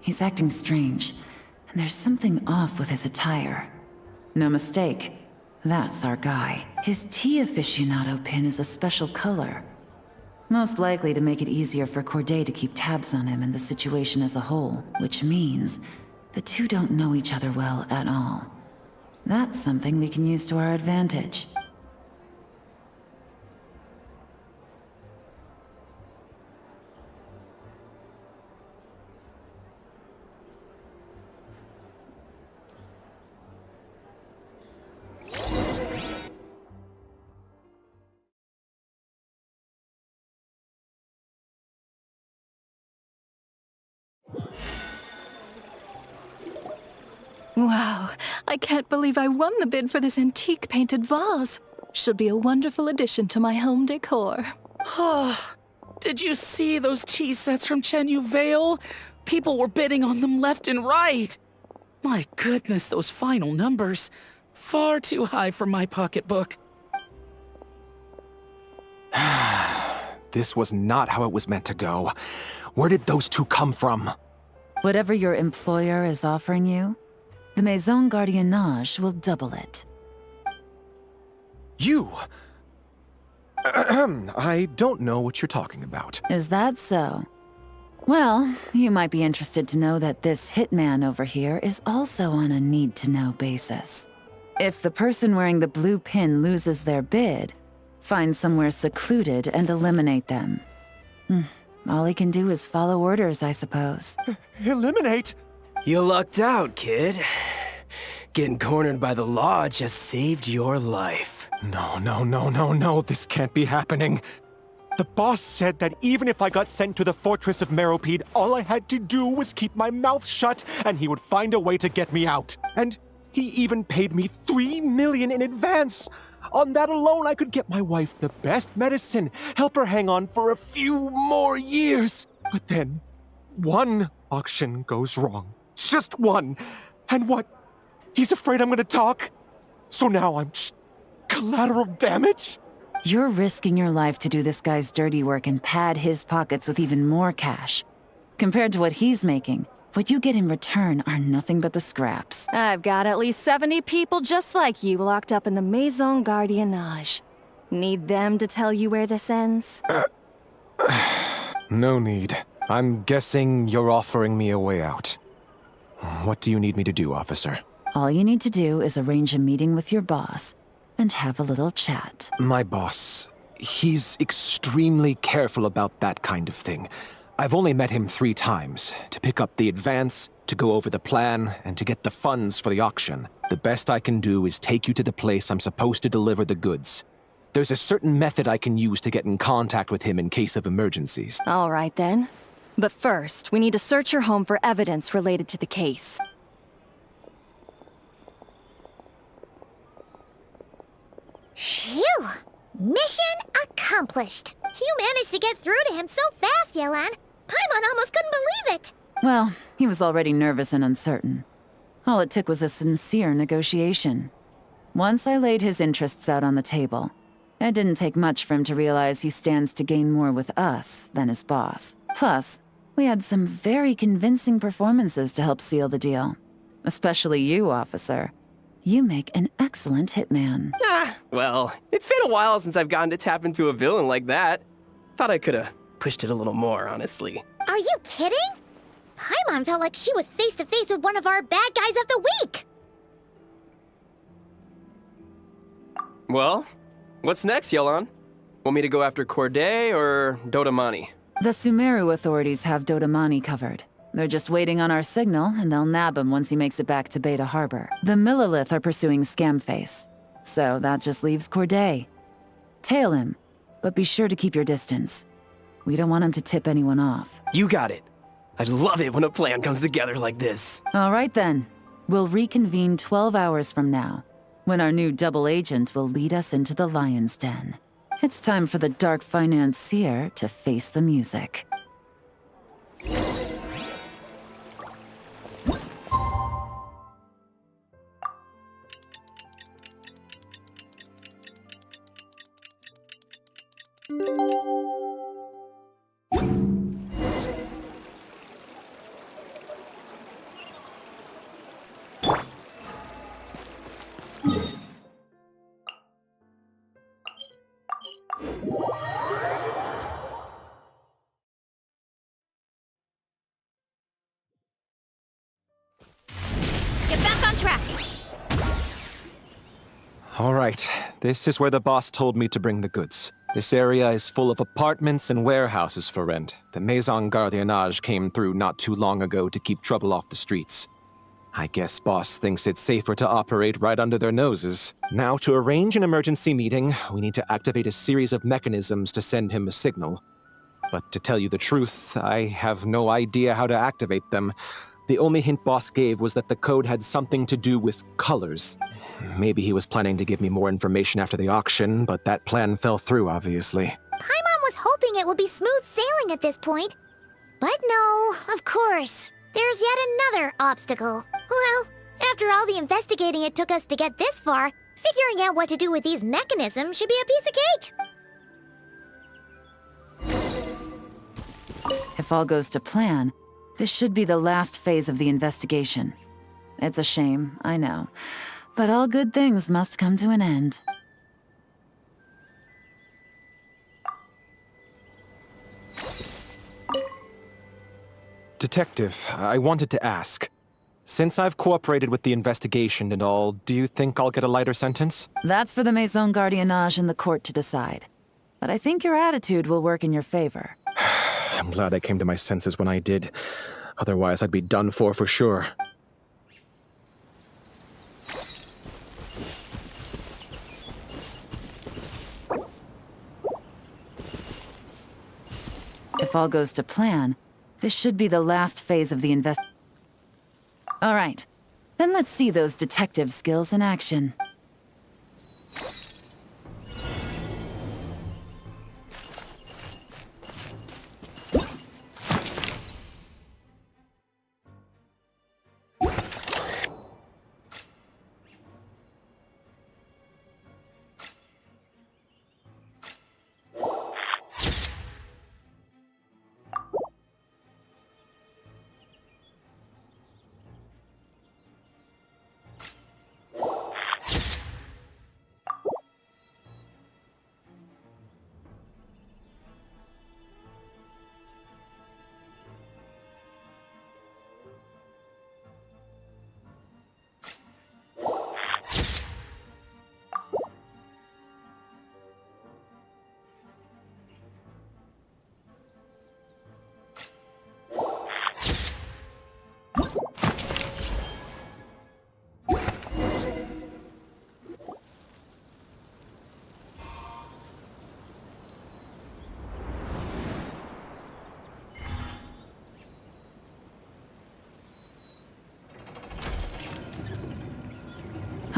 He's acting strange, and there's something off with his attire. No mistake, that's our guy. His tea aficionado pin is a special color. Most likely to make it easier for Corday to keep tabs on him and the situation as a whole, which means the two don't know each other well at all. That's something we can use to our advantage. Wow, I can't believe I won the bid for this antique painted vase. Should be a wonderful addition to my home decor. Did you see those tea sets from Chenyu Vale? People were bidding on them left and right. My goodness, those final numbers. Far too high for my pocketbook. This was not how it was meant to go. Where did those two come from? Whatever your employer is offering you, the Maison Gardiennage will double it. You! I don't know what you're talking about. Is that so? Well, you might be interested to know that this hitman over here is also on a need-to-know basis. If the person wearing the blue pin loses their bid, find somewhere secluded and eliminate them. All he can do is follow orders, I suppose. Eliminate? You lucked out, kid. Getting cornered by the law just saved your life. No, this can't be happening. The boss said that even if I got sent to the fortress of Meropide, all I had to do was keep my mouth shut and he would find a way to get me out. And He even paid me 3 million in advance. On that alone, I could get my wife the best medicine, help her hang on for a few more years. But then, one auction goes wrong. Just one. And what? He's afraid I'm gonna talk? So now I'm just collateral damage? You're risking your life to do this guy's dirty work and pad his pockets with even more cash. Compared to what he's making, what you get in return are nothing but the scraps. I've got at least 70 people just like you locked up in the Maison Gardiennage. Need them to tell you where this ends? No need. I'm guessing you're offering me a way out. What do you need me to do, officer? All you need to do is arrange a meeting with your boss and have a little chat. My boss, he's extremely careful about that kind of thing. I've only met him 3 times, to pick up the advance, to go over the plan, and to get the funds for the auction. The best I can do is take you to the place I'm supposed to deliver the goods. There's a certain method I can use to get in contact with him in case of emergencies. All right then. But first, we need to search your home for evidence related to the case. Phew! Mission accomplished. You managed to get through to him so fast, Yelan. Paimon almost couldn't believe it. Well, he was already nervous and uncertain. All it took was a sincere negotiation. Once I laid his interests out on the table, it didn't take much for him to realize he stands to gain more with us than his boss. Plus, we had some very convincing performances to help seal the deal. Especially you, officer. You make an excellent hitman. Well, it's been a while since I've gotten to tap into a villain like that. Thought I could've pushed it a little more, honestly. Are you kidding? Paimon felt like she was face to face with one of our bad guys of the week. Well, what's next, Yelan? Want me to go after Corday or Dodamani? The Sumeru authorities have Dodamani covered. They're just waiting on our signal, and they'll nab him once he makes it back to Beta Harbor. The Millilith are pursuing Scamface, so that just leaves Corday. Tail him, but be sure to keep your distance. We don't want him to tip anyone off. You got it. I love it when a plan comes together like this. All right then. We'll reconvene 12 hours from now, when our new double agent will lead us into the Lion's Den. It's time for the dark financier to face the music. Get back on track. All right, this is where the boss told me to bring the goods. This area is full of apartments and warehouses for rent. The Maison Gardiennage came through not too long ago to keep trouble off the streets. I guess boss thinks it's safer to operate right under their noses. Now, to arrange an emergency meeting, we need to activate a series of mechanisms to send him a signal. But to tell you the truth, I have no idea how to activate them. The only hint boss gave was that the code had something to do with colors. Maybe he was planning to give me more information after the auction, but that plan fell through, obviously. Paimon was hoping it would be smooth sailing at this point. But no, of course. There's yet another obstacle. Well, after all the investigating it took us to get this far, figuring out what to do with these mechanisms should be a piece of cake. If all goes to plan, this should be the last phase of the investigation. It's a shame, I know. But all good things must come to an end. Detective, I wanted to ask. Since I've cooperated with the investigation and all, do you think I'll get a lighter sentence? That's for the Maison Gardiennage and the court to decide. But I think your attitude will work in your favor. I'm glad I came to my senses when I did. Otherwise, I'd be done for sure. If all goes to plan, this should be the last phase of the All right. Then let's see those detective skills in action.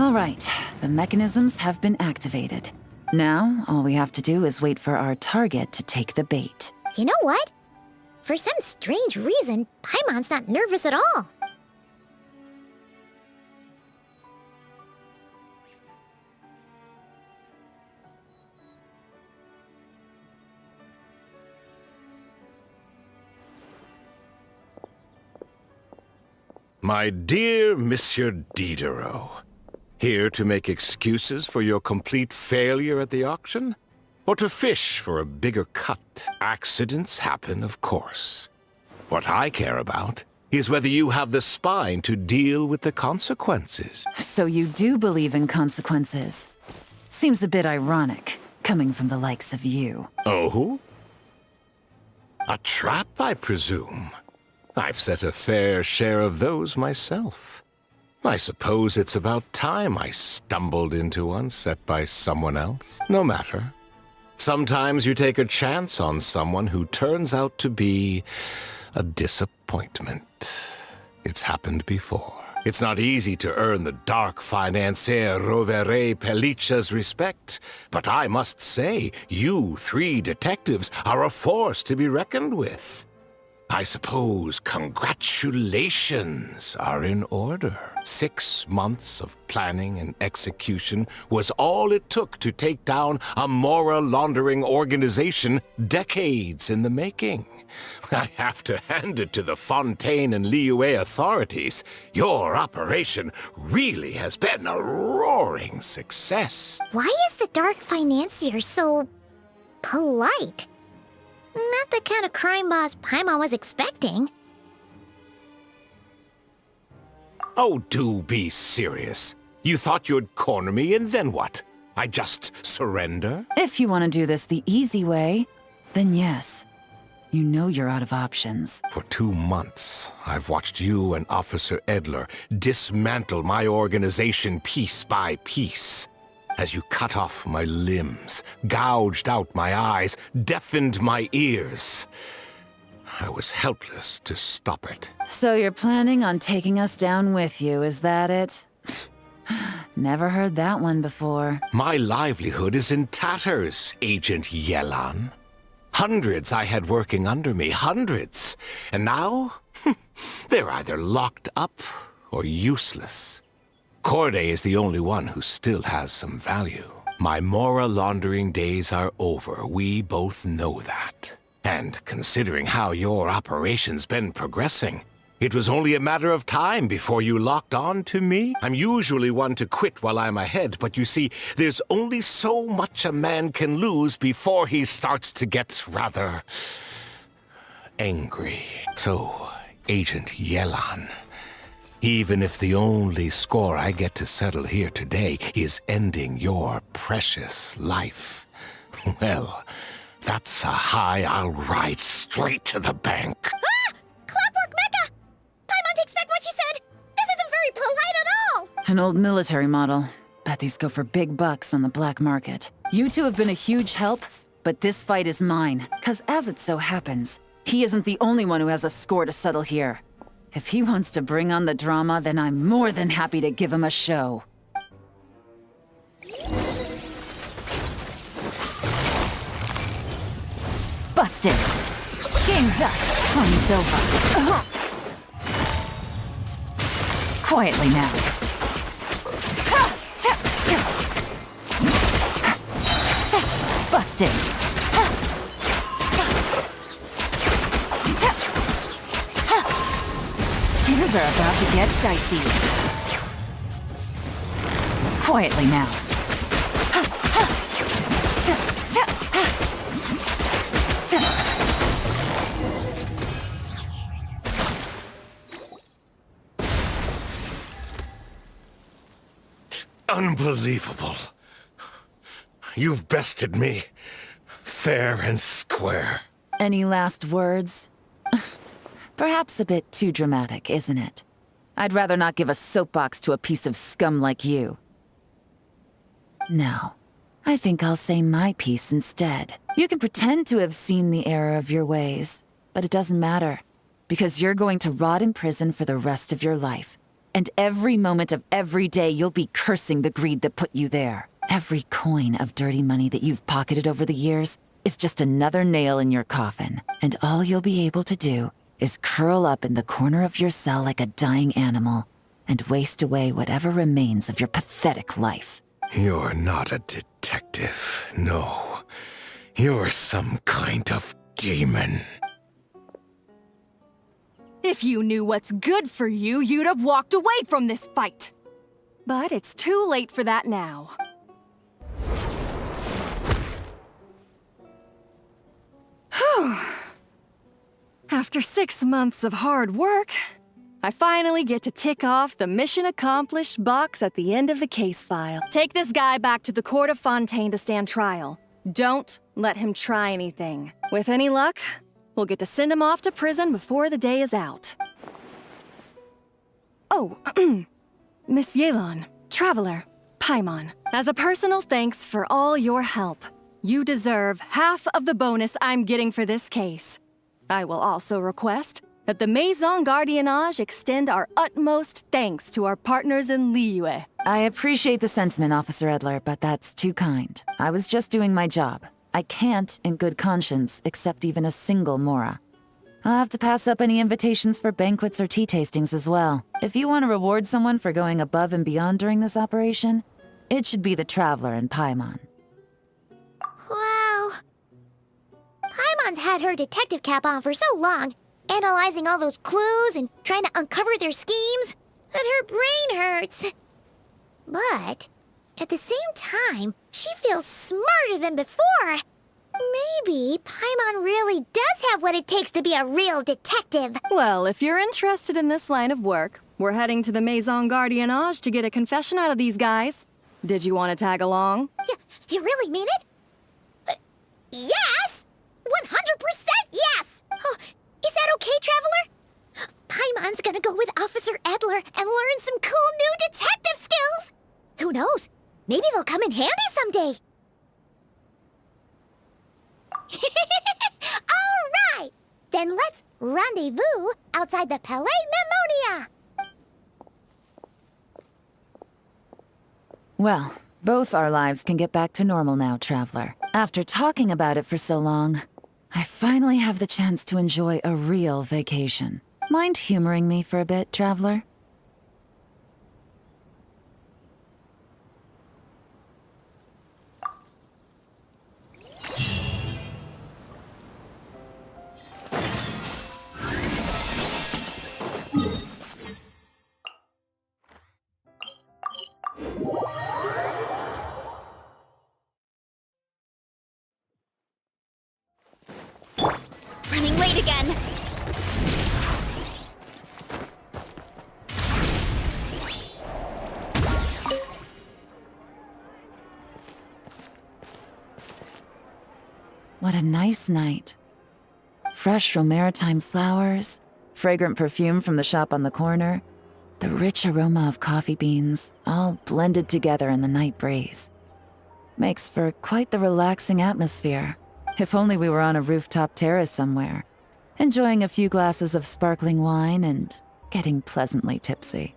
All right, the mechanisms have been activated. Now, all we have to do is wait for our target to take the bait. You know what? For some strange reason, Paimon's not nervous at all. My dear Monsieur Diderot, here to make excuses for your complete failure at the auction? Or to fish for a bigger cut? Accidents happen, of course. What I care about is whether you have the spine to deal with the consequences. So you do believe in consequences. Seems a bit ironic, coming from the likes of you. Oh? A trap, I presume. I've set a fair share of those myself. I suppose it's about time I stumbled into one set by someone else. No matter. Sometimes you take a chance on someone who turns out to be a disappointment. It's happened before. It's not easy to earn the dark financier Rovere Pelliccia's respect, but I must say, you three detectives are a force to be reckoned with. I suppose congratulations are in order. 6 months of planning and execution was all it took to take down a Mora laundering organization decades in the making. I have to hand it to the Fontaine and Liyue authorities. Your operation really has been a roaring success. Why is the Dark Financier so polite? Not the kind of crime boss Paimon was expecting. Oh, do be serious. You thought you'd corner me, and then what? I just surrender? If you want to do this the easy way, then yes. You know you're out of options. For 2 months, I've watched you and Officer Edler dismantle my organization piece by piece. As you cut off my limbs, gouged out my eyes, deafened my ears. I was helpless to stop it. So you're planning on taking us down with you, is that it? Never heard that one before. My livelihood is in tatters, Agent Yelan. Hundreds I had working under me, hundreds. And now, they're either locked up or useless. Corday is the only one who still has some value. My Mora laundering days are over. We both know that. And considering how your operation's been progressing, it was only a matter of time before you locked on to me. I'm usually one to quit while I'm ahead, but you see, there's only so much a man can lose before he starts to get rather angry. So, Agent Yelan, even if the only score I get to settle here today is ending your precious life, well, that's a high I'll ride straight to the bank. Ah! Clockwork Mecha! Paimon takes back what she said! This isn't very polite at all! An old military model. Bet these go for big bucks on the black market. You two have been a huge help, but this fight is mine. 'Cause as it so happens, he isn't the only one who has a score to settle here. If he wants to bring on the drama, then I'm more than happy to give him a show. Busted! Game's up! Pony's over. Quietly now. Busted! Things are about to get dicey. Quietly now. Unbelievable. You've bested me. Fair and square. Any last words? Perhaps a bit too dramatic, isn't it? I'd rather not give a soapbox to a piece of scum like you. No. I think I'll say my piece instead. You can pretend to have seen the error of your ways, but it doesn't matter. Because you're going to rot in prison for the rest of your life. And every moment of every day you'll be cursing the greed that put you there. Every coin of dirty money that you've pocketed over the years is just another nail in your coffin. And all you'll be able to do is curl up in the corner of your cell like a dying animal and waste away whatever remains of your pathetic life. You're not a detective, no. You're some kind of demon. If you knew what's good for you, you'd have walked away from this fight. But it's too late for that now. Whew. After 6 months of hard work, I finally get to tick off the mission accomplished box at the end of the case file. Take this guy back to the court of Fontaine to stand trial. Don't let him try anything. With any luck, we'll get to send him off to prison before the day is out. Oh, Miss Yelan, Traveler, Paimon. As a personal thanks for all your help, you deserve half of the bonus I'm getting for this case. I will also request that the Maison Gardiennage extend our utmost thanks to our partners in Liyue. I appreciate the sentiment, Officer Edler, but that's too kind. I was just doing my job. I can't, in good conscience, accept even a single Mora. I'll have to pass up any invitations for banquets or tea tastings as well. If you want to reward someone for going above and beyond during this operation, it should be the Traveler and Paimon. Wow. Paimon's had her detective cap on for so long, analyzing all those clues and trying to uncover their schemes, that her brain hurts. But at the same time, she feels smarter than before. Maybe Paimon really does have what it takes to be a real detective. Well, if you're interested in this line of work, we're heading to the Maison Gardiennage to get a confession out of these guys. Did you want to tag along? You really mean it? Yes! 100% yes! Oh, is that okay, Traveler? Paimon's gonna go with Officer Edler and learn some cool new detective skills! Who knows? Maybe they'll come in handy someday. All right! Then let's rendezvous outside the Palais Memonia! Well, both our lives can get back to normal now, Traveler. After talking about it for so long, I finally have the chance to enjoy a real vacation. Mind humoring me for a bit, Traveler? Running late again. What a nice night. Fresh from maritime flowers, fragrant perfume from the shop on the corner, the rich aroma of coffee beans, all blended together in the night breeze. Makes for quite the relaxing atmosphere. If only we were on a rooftop terrace somewhere, enjoying a few glasses of sparkling wine and getting pleasantly tipsy.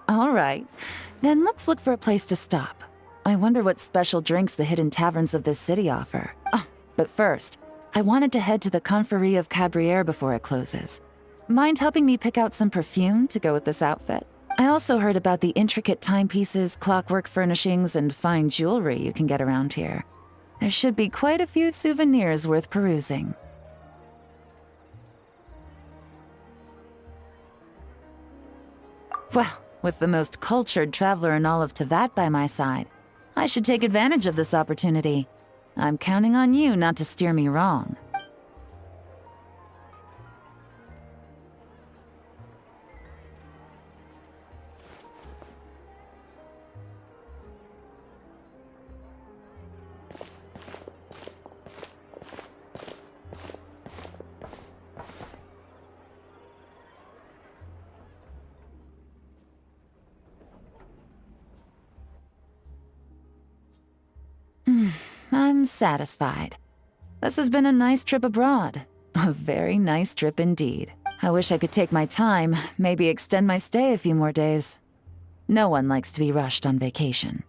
All right, then let's look for a place to stop. I wonder what special drinks the hidden taverns of this city offer. Oh, but first, I wanted to head to the Confrérie of Cabriere before it closes. Mind helping me pick out some perfume to go with this outfit? I also heard about the intricate timepieces, clockwork furnishings, and fine jewelry you can get around here. There should be quite a few souvenirs worth perusing. Well, with the most cultured traveler in all of Tevat by my side, I should take advantage of this opportunity. I'm counting on you not to steer me wrong. I'm satisfied. This has been a nice trip abroad. A very nice trip indeed. I wish I could take my time, maybe extend my stay a few more days. No one likes to be rushed on vacation.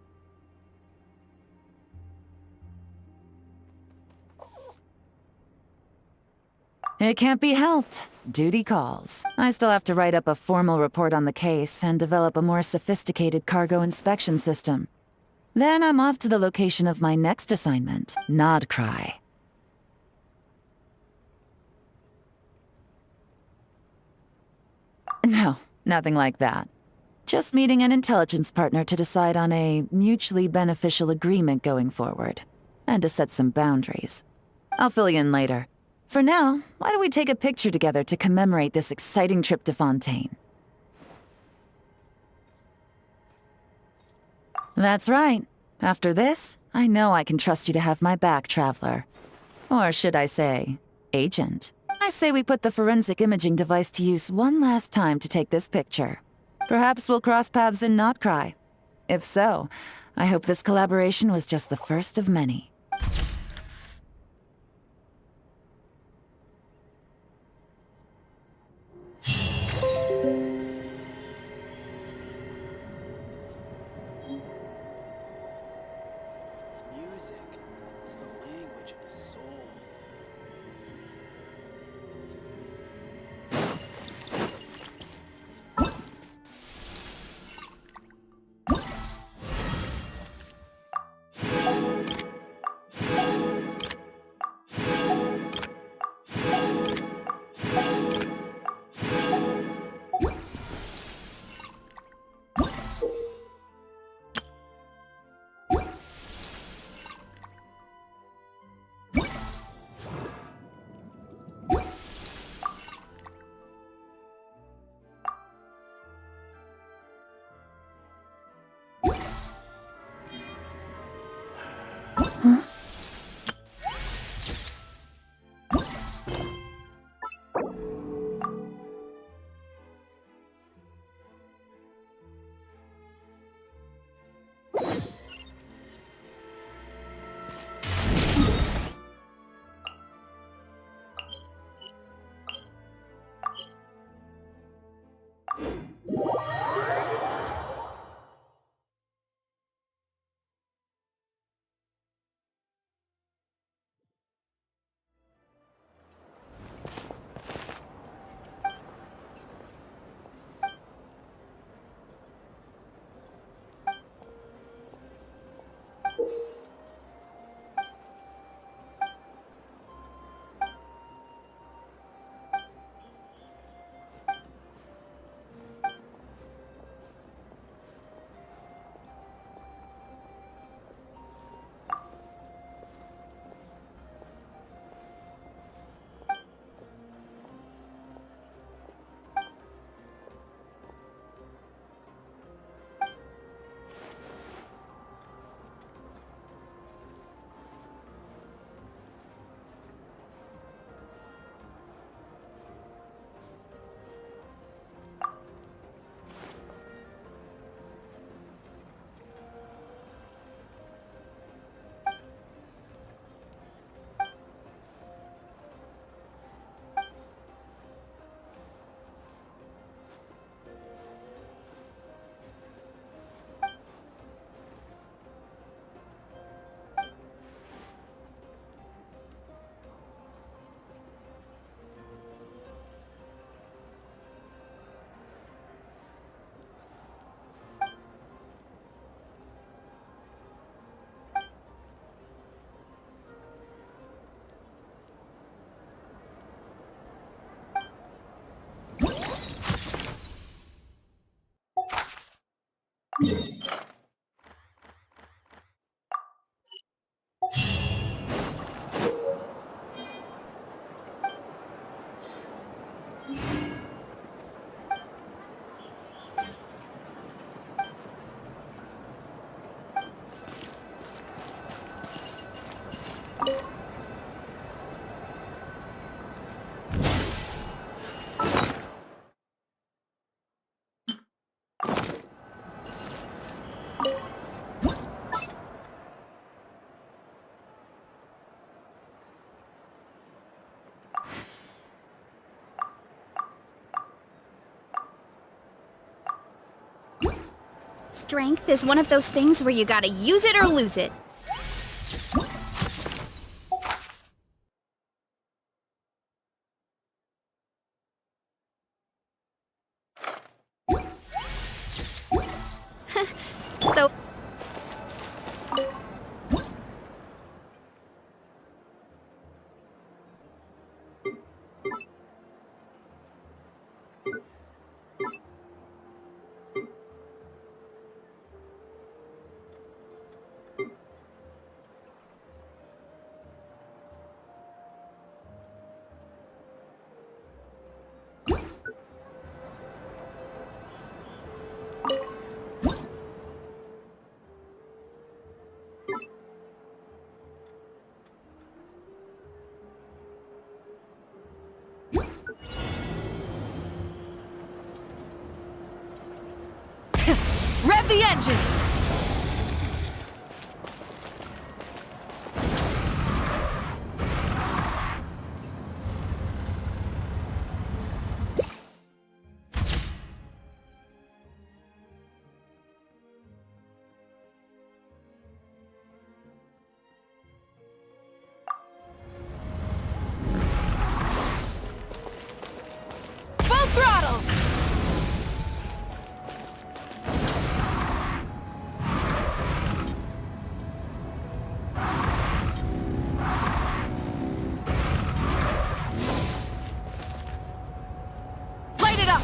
It can't be helped. Duty calls. I still have to write up a formal report on the case and develop a more sophisticated cargo inspection system. Then I'm off to the location of my next assignment, Nodcry. No, nothing like that. Just meeting an intelligence partner to decide on a mutually beneficial agreement going forward, and to set some boundaries. I'll fill you in later. For now, why don't we take a picture together to commemorate this exciting trip to Fontaine? That's right. After this, I know I can trust you to have my back, Traveler. Or should I say, Agent. I say we put the forensic imaging device to use one last time to take this picture. Perhaps we'll cross paths in Notcry. If so, I hope this collaboration was just the first of many. Music is the language of the soul. Strength is one of those things where you gotta use it or lose it. So... Rev the engines! Full throttle! Light it up!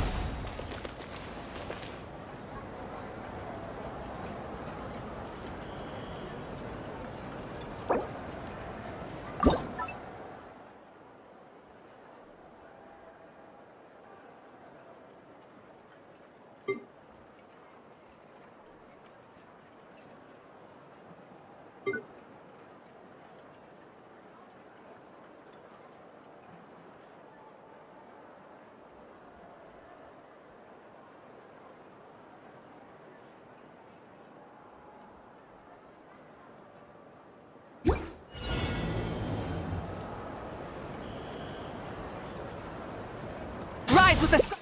Rise with the sun!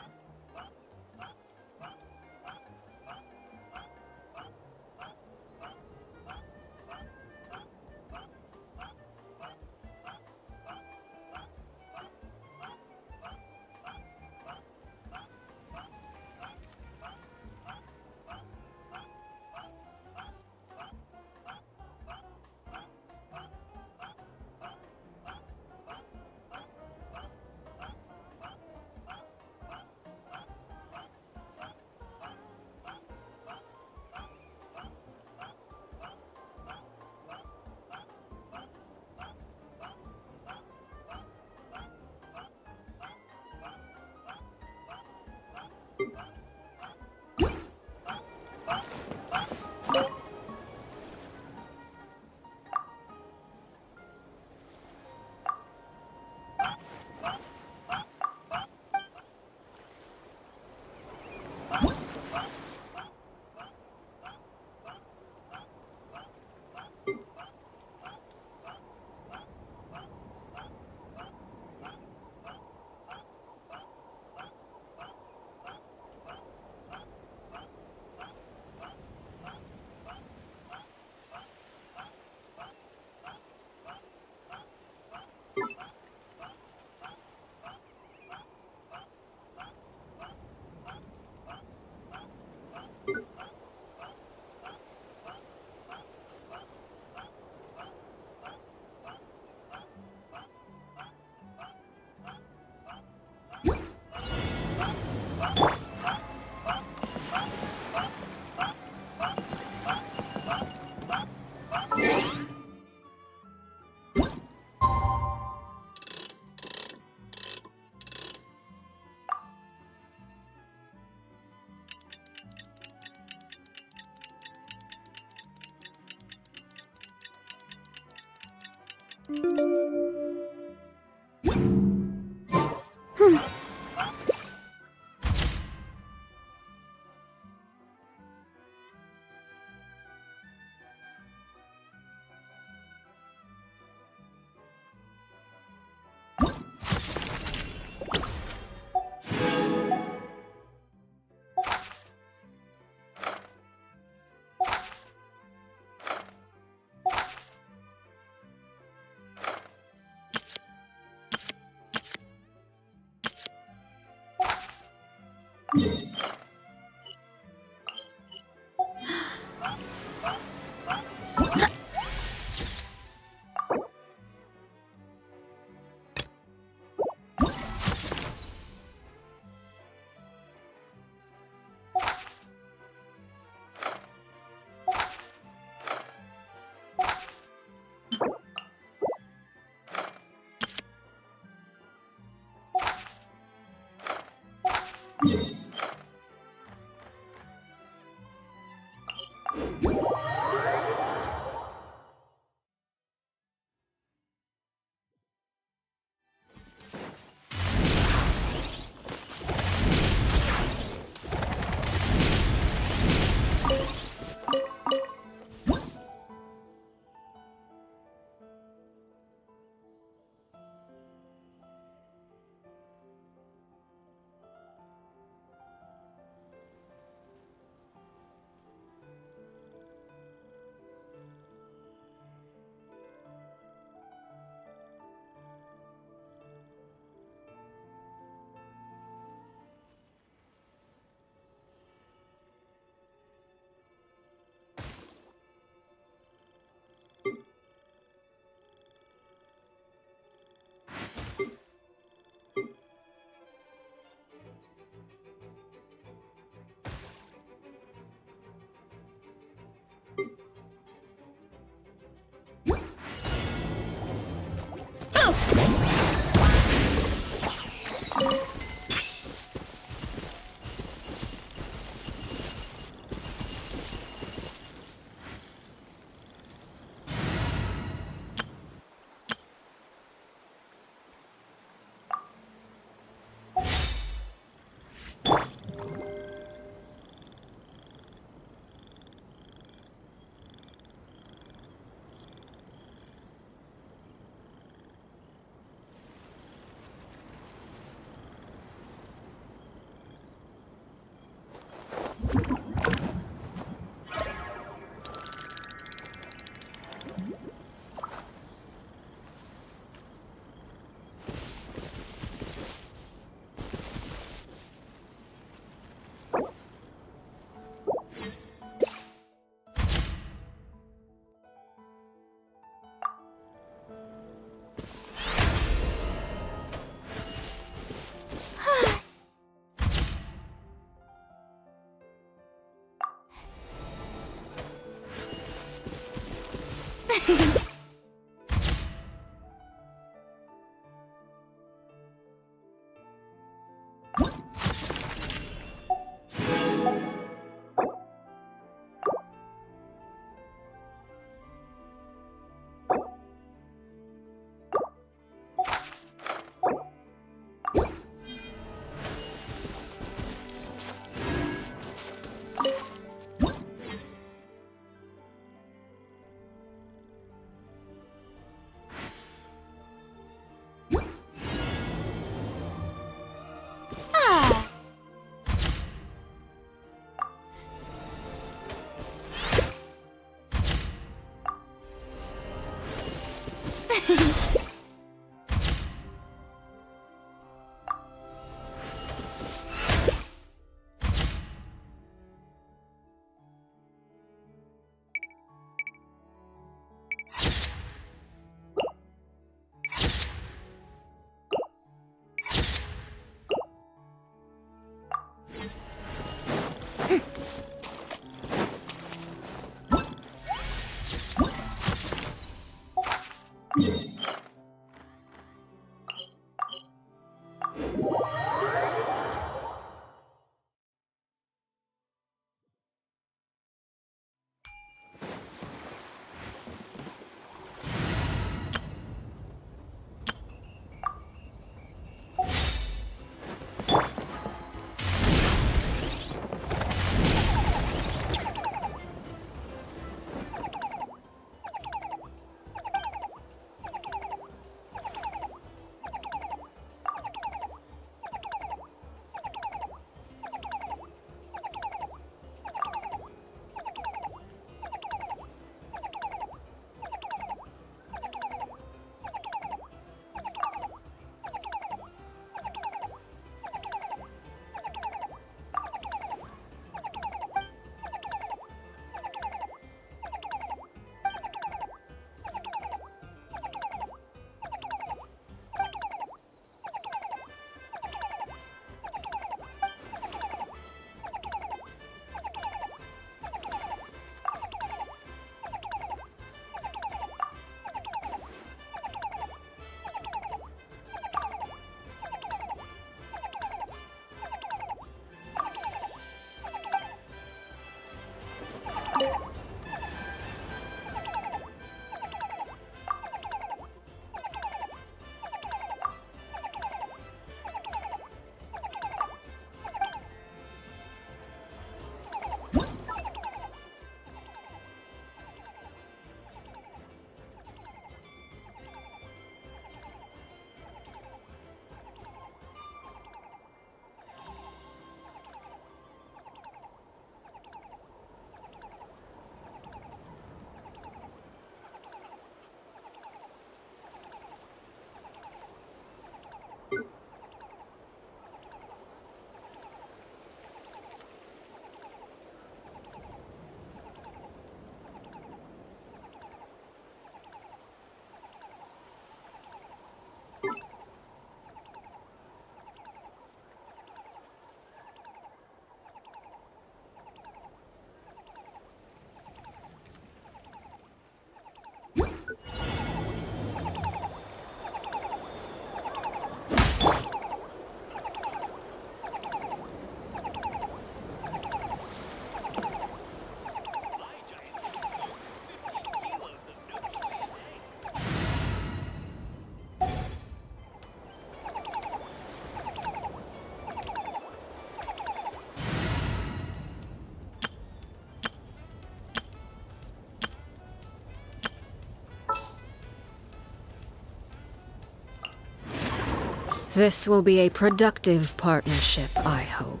This will be a productive partnership, I hope.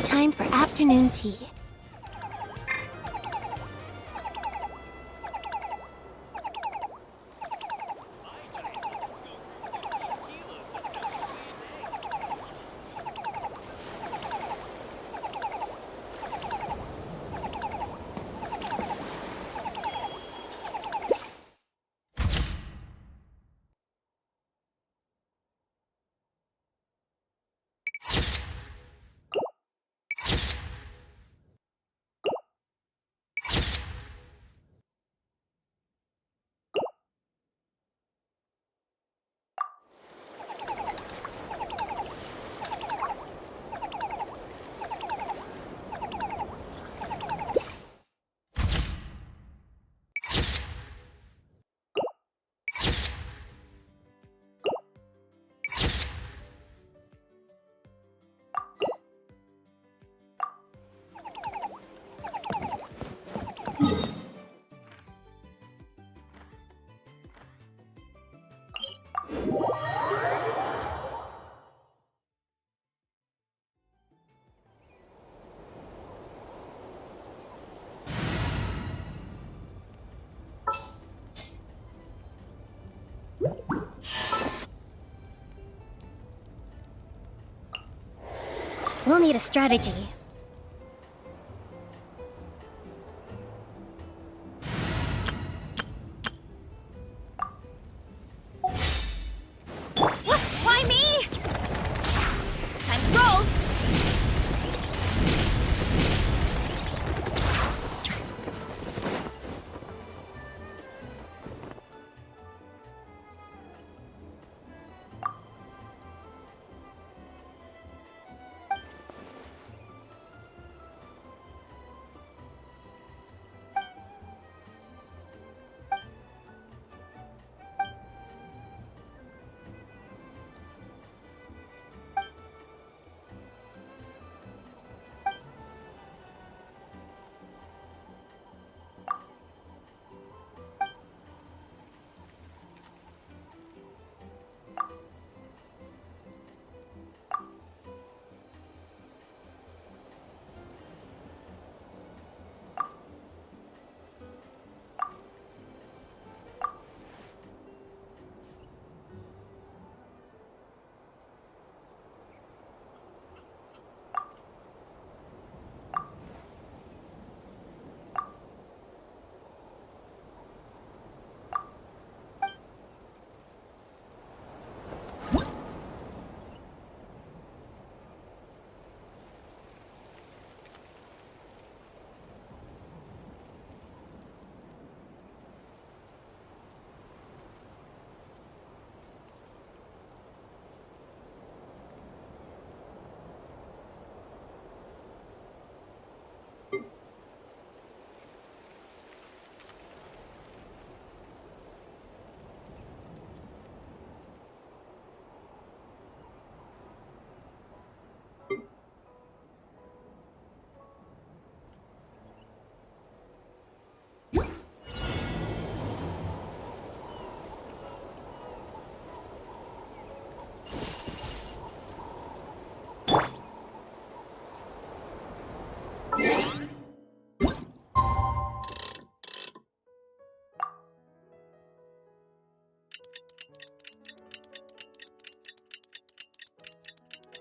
Time for afternoon tea. We'll need a strategy. Why me? Time to roll.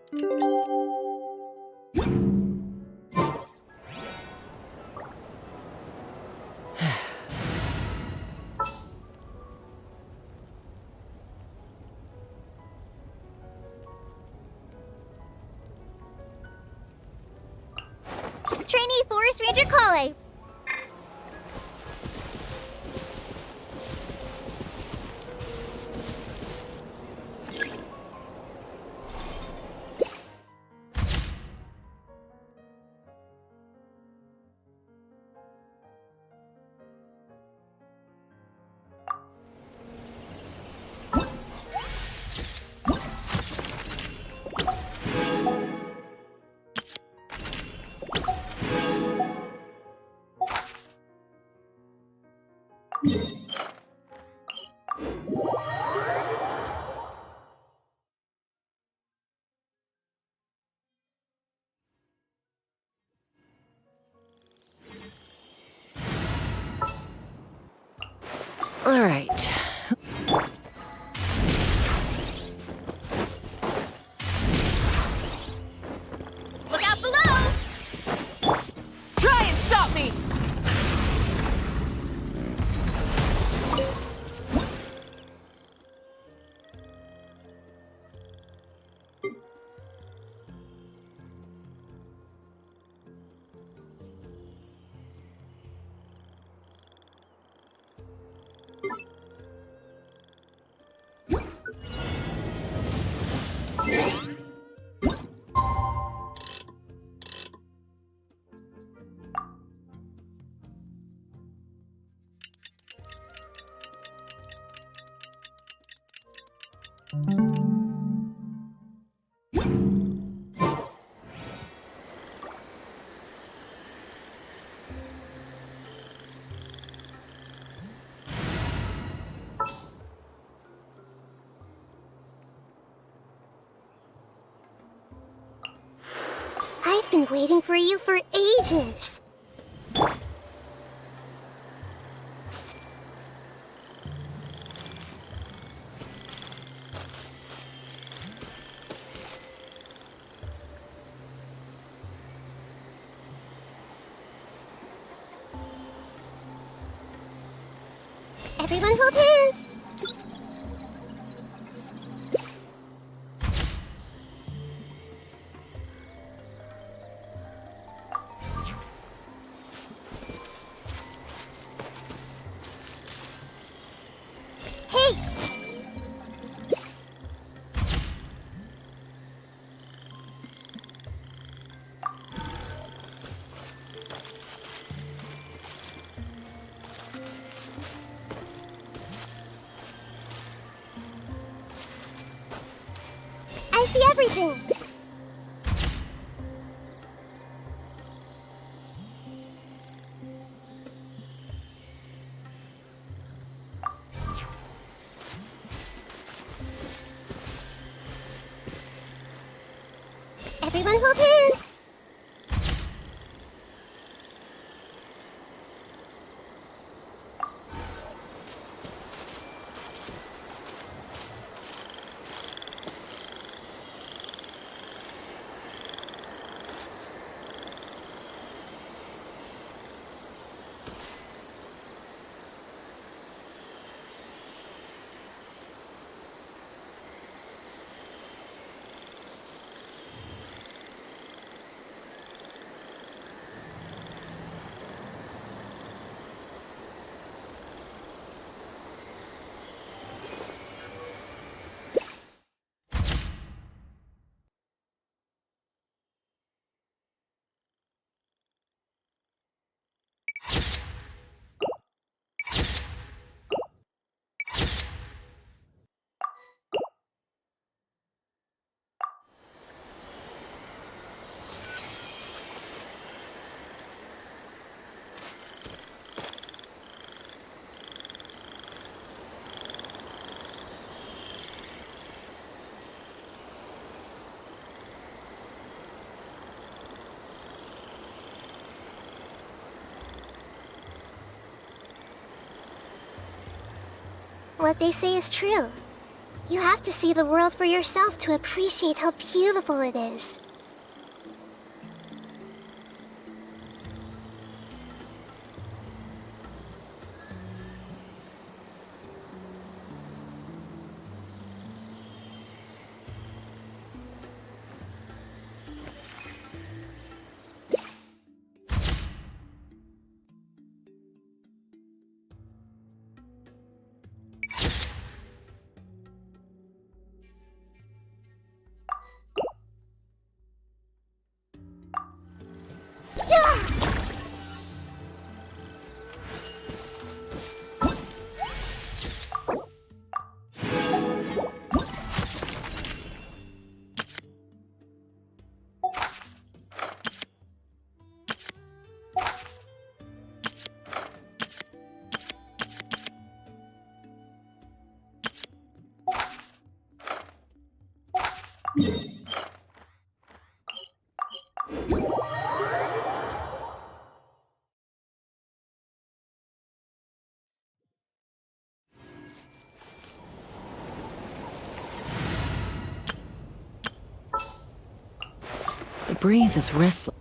Trainee Forest Ranger Kale. All right. Look out below! Try and stop me! I've been waiting for you for ages. Everyone hold hands. Hey! I see everything. Everyone hold hands. What they say is true. You have to see the world for yourself to appreciate how beautiful it is. The breeze is restless.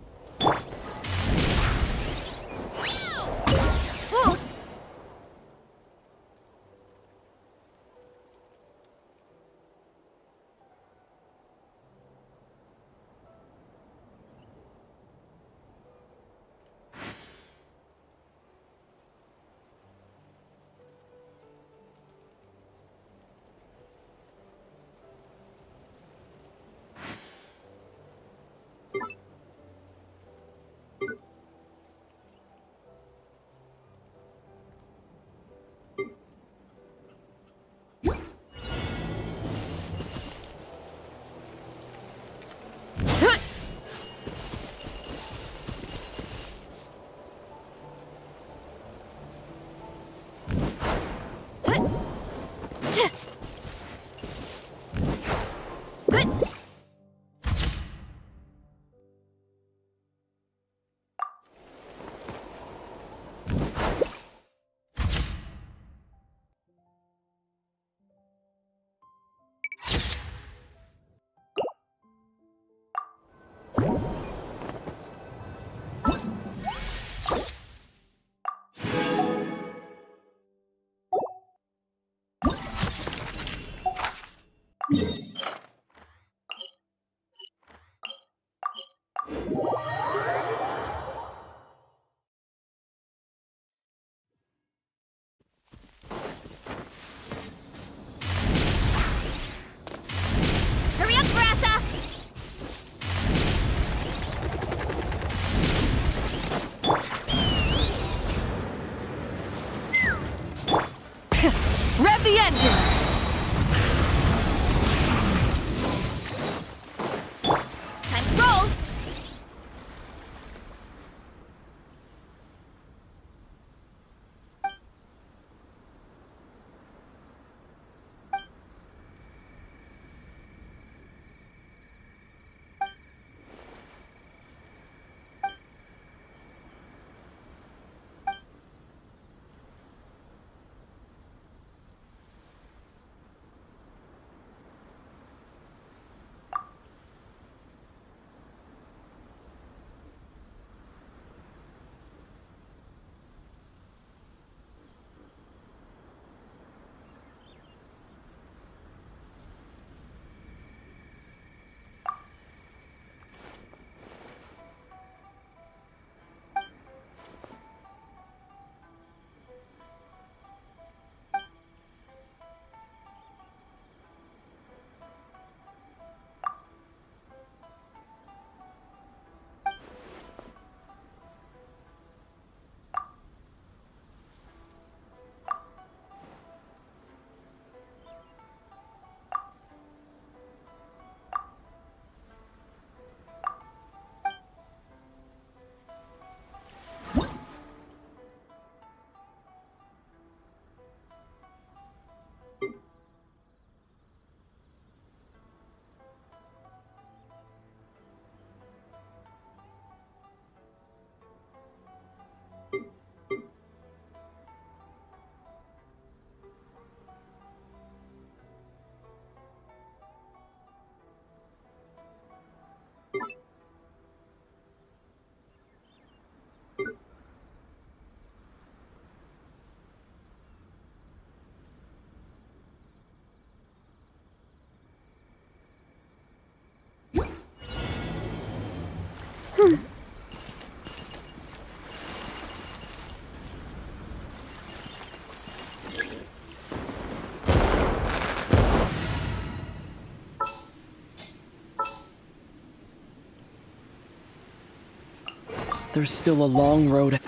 There's still a long road.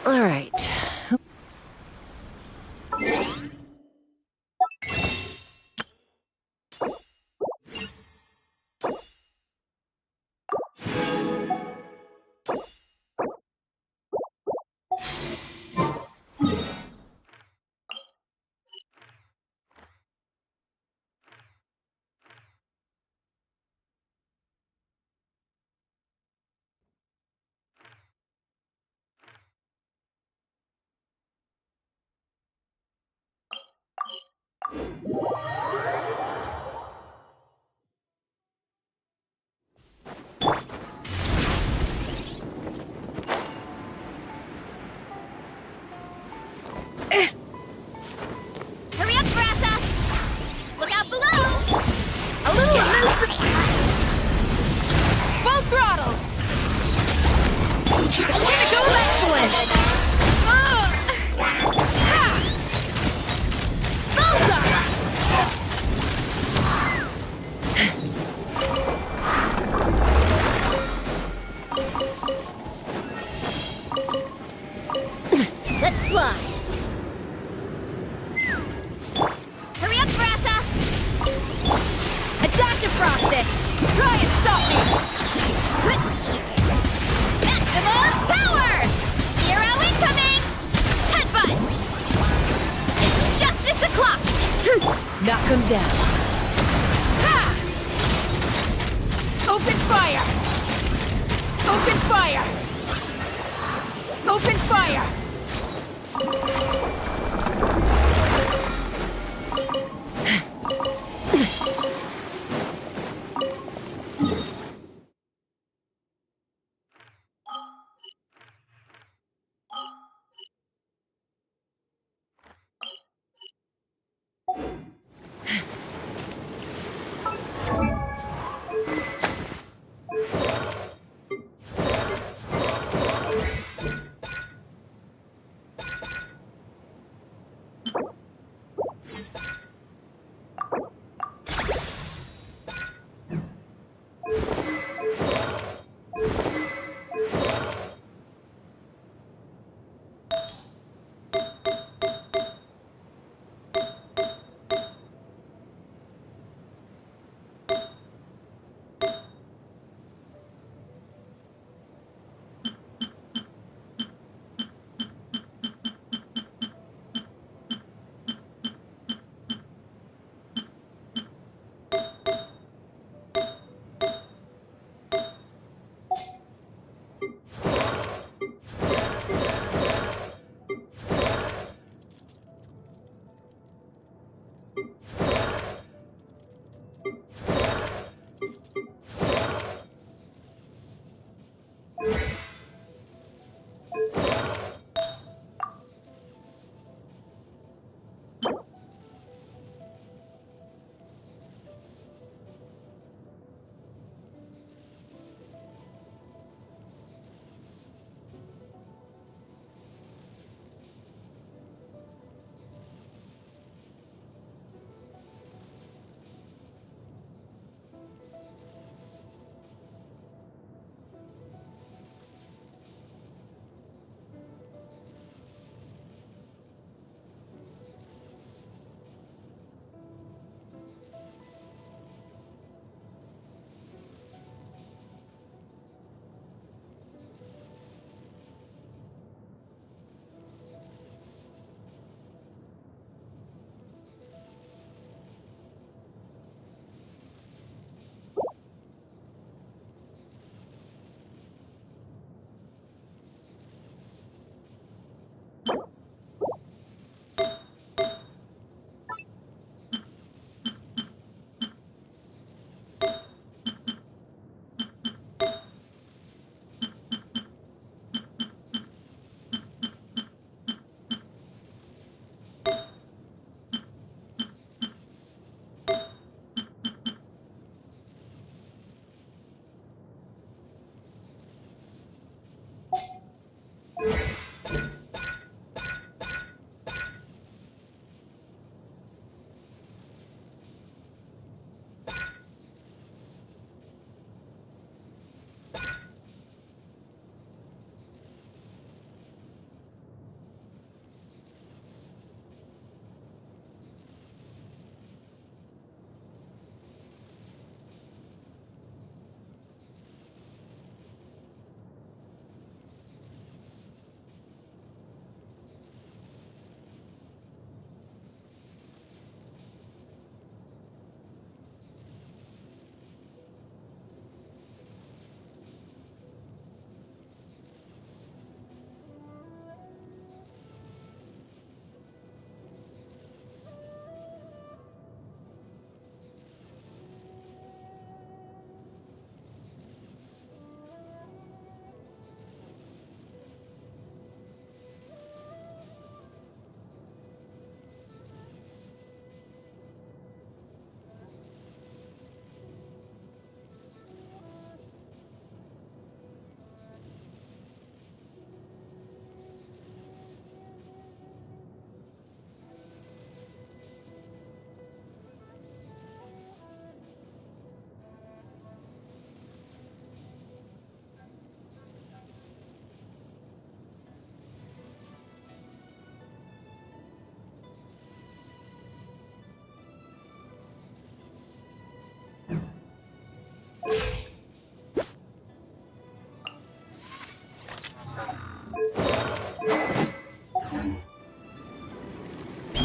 All right. Hurry up, Brassa! Look out below! A little full throttle! I'm gonna go excellent! Let's fly! Hurry up, Brassa! A dash of frosting! Try and stop me! Maximum power! Zero incoming! Headbutt! It's justice o'clock! Knock him down. Ha! Open fire! Open fire! Open fire!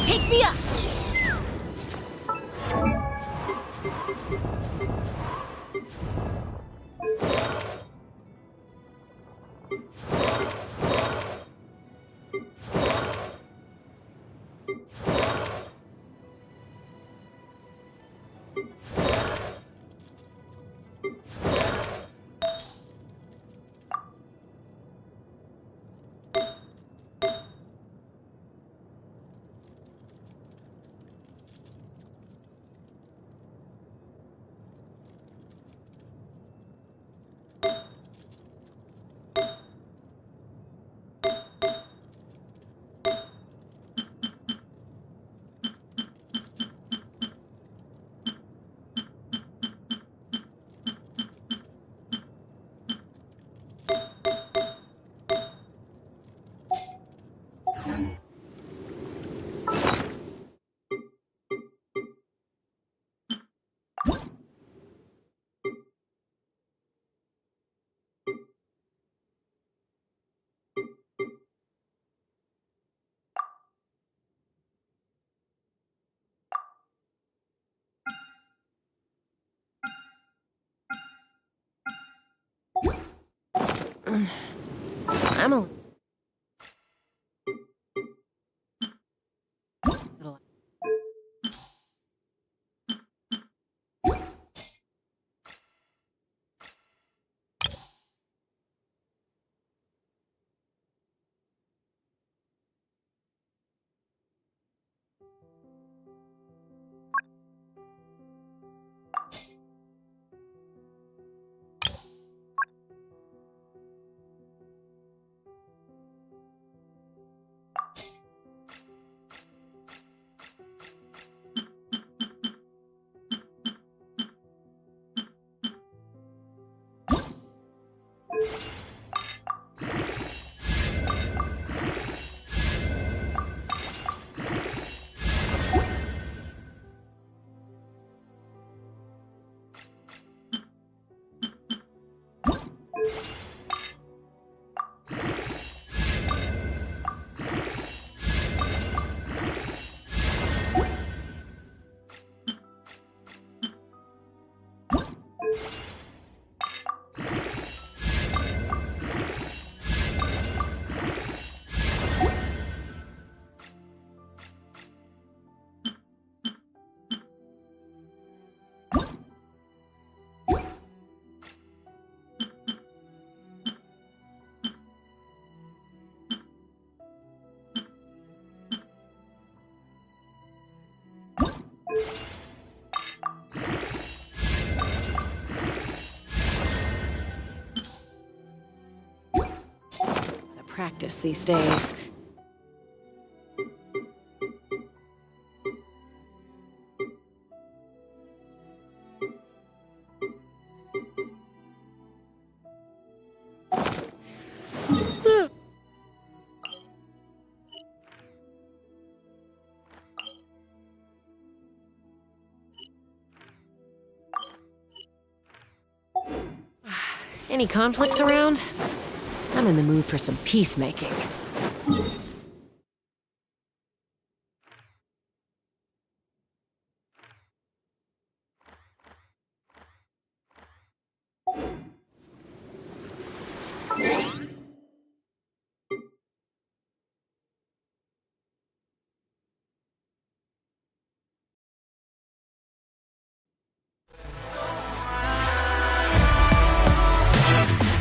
Take me up! I'm a little... practice these days. Any conflicts around? I'm in the mood for some peacemaking.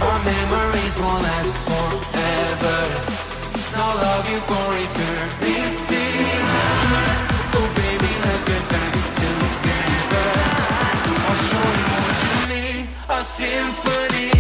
Our memories will last forever. And I'll love you for eternity. So baby, let's get back together. I'll show you what you need. A symphony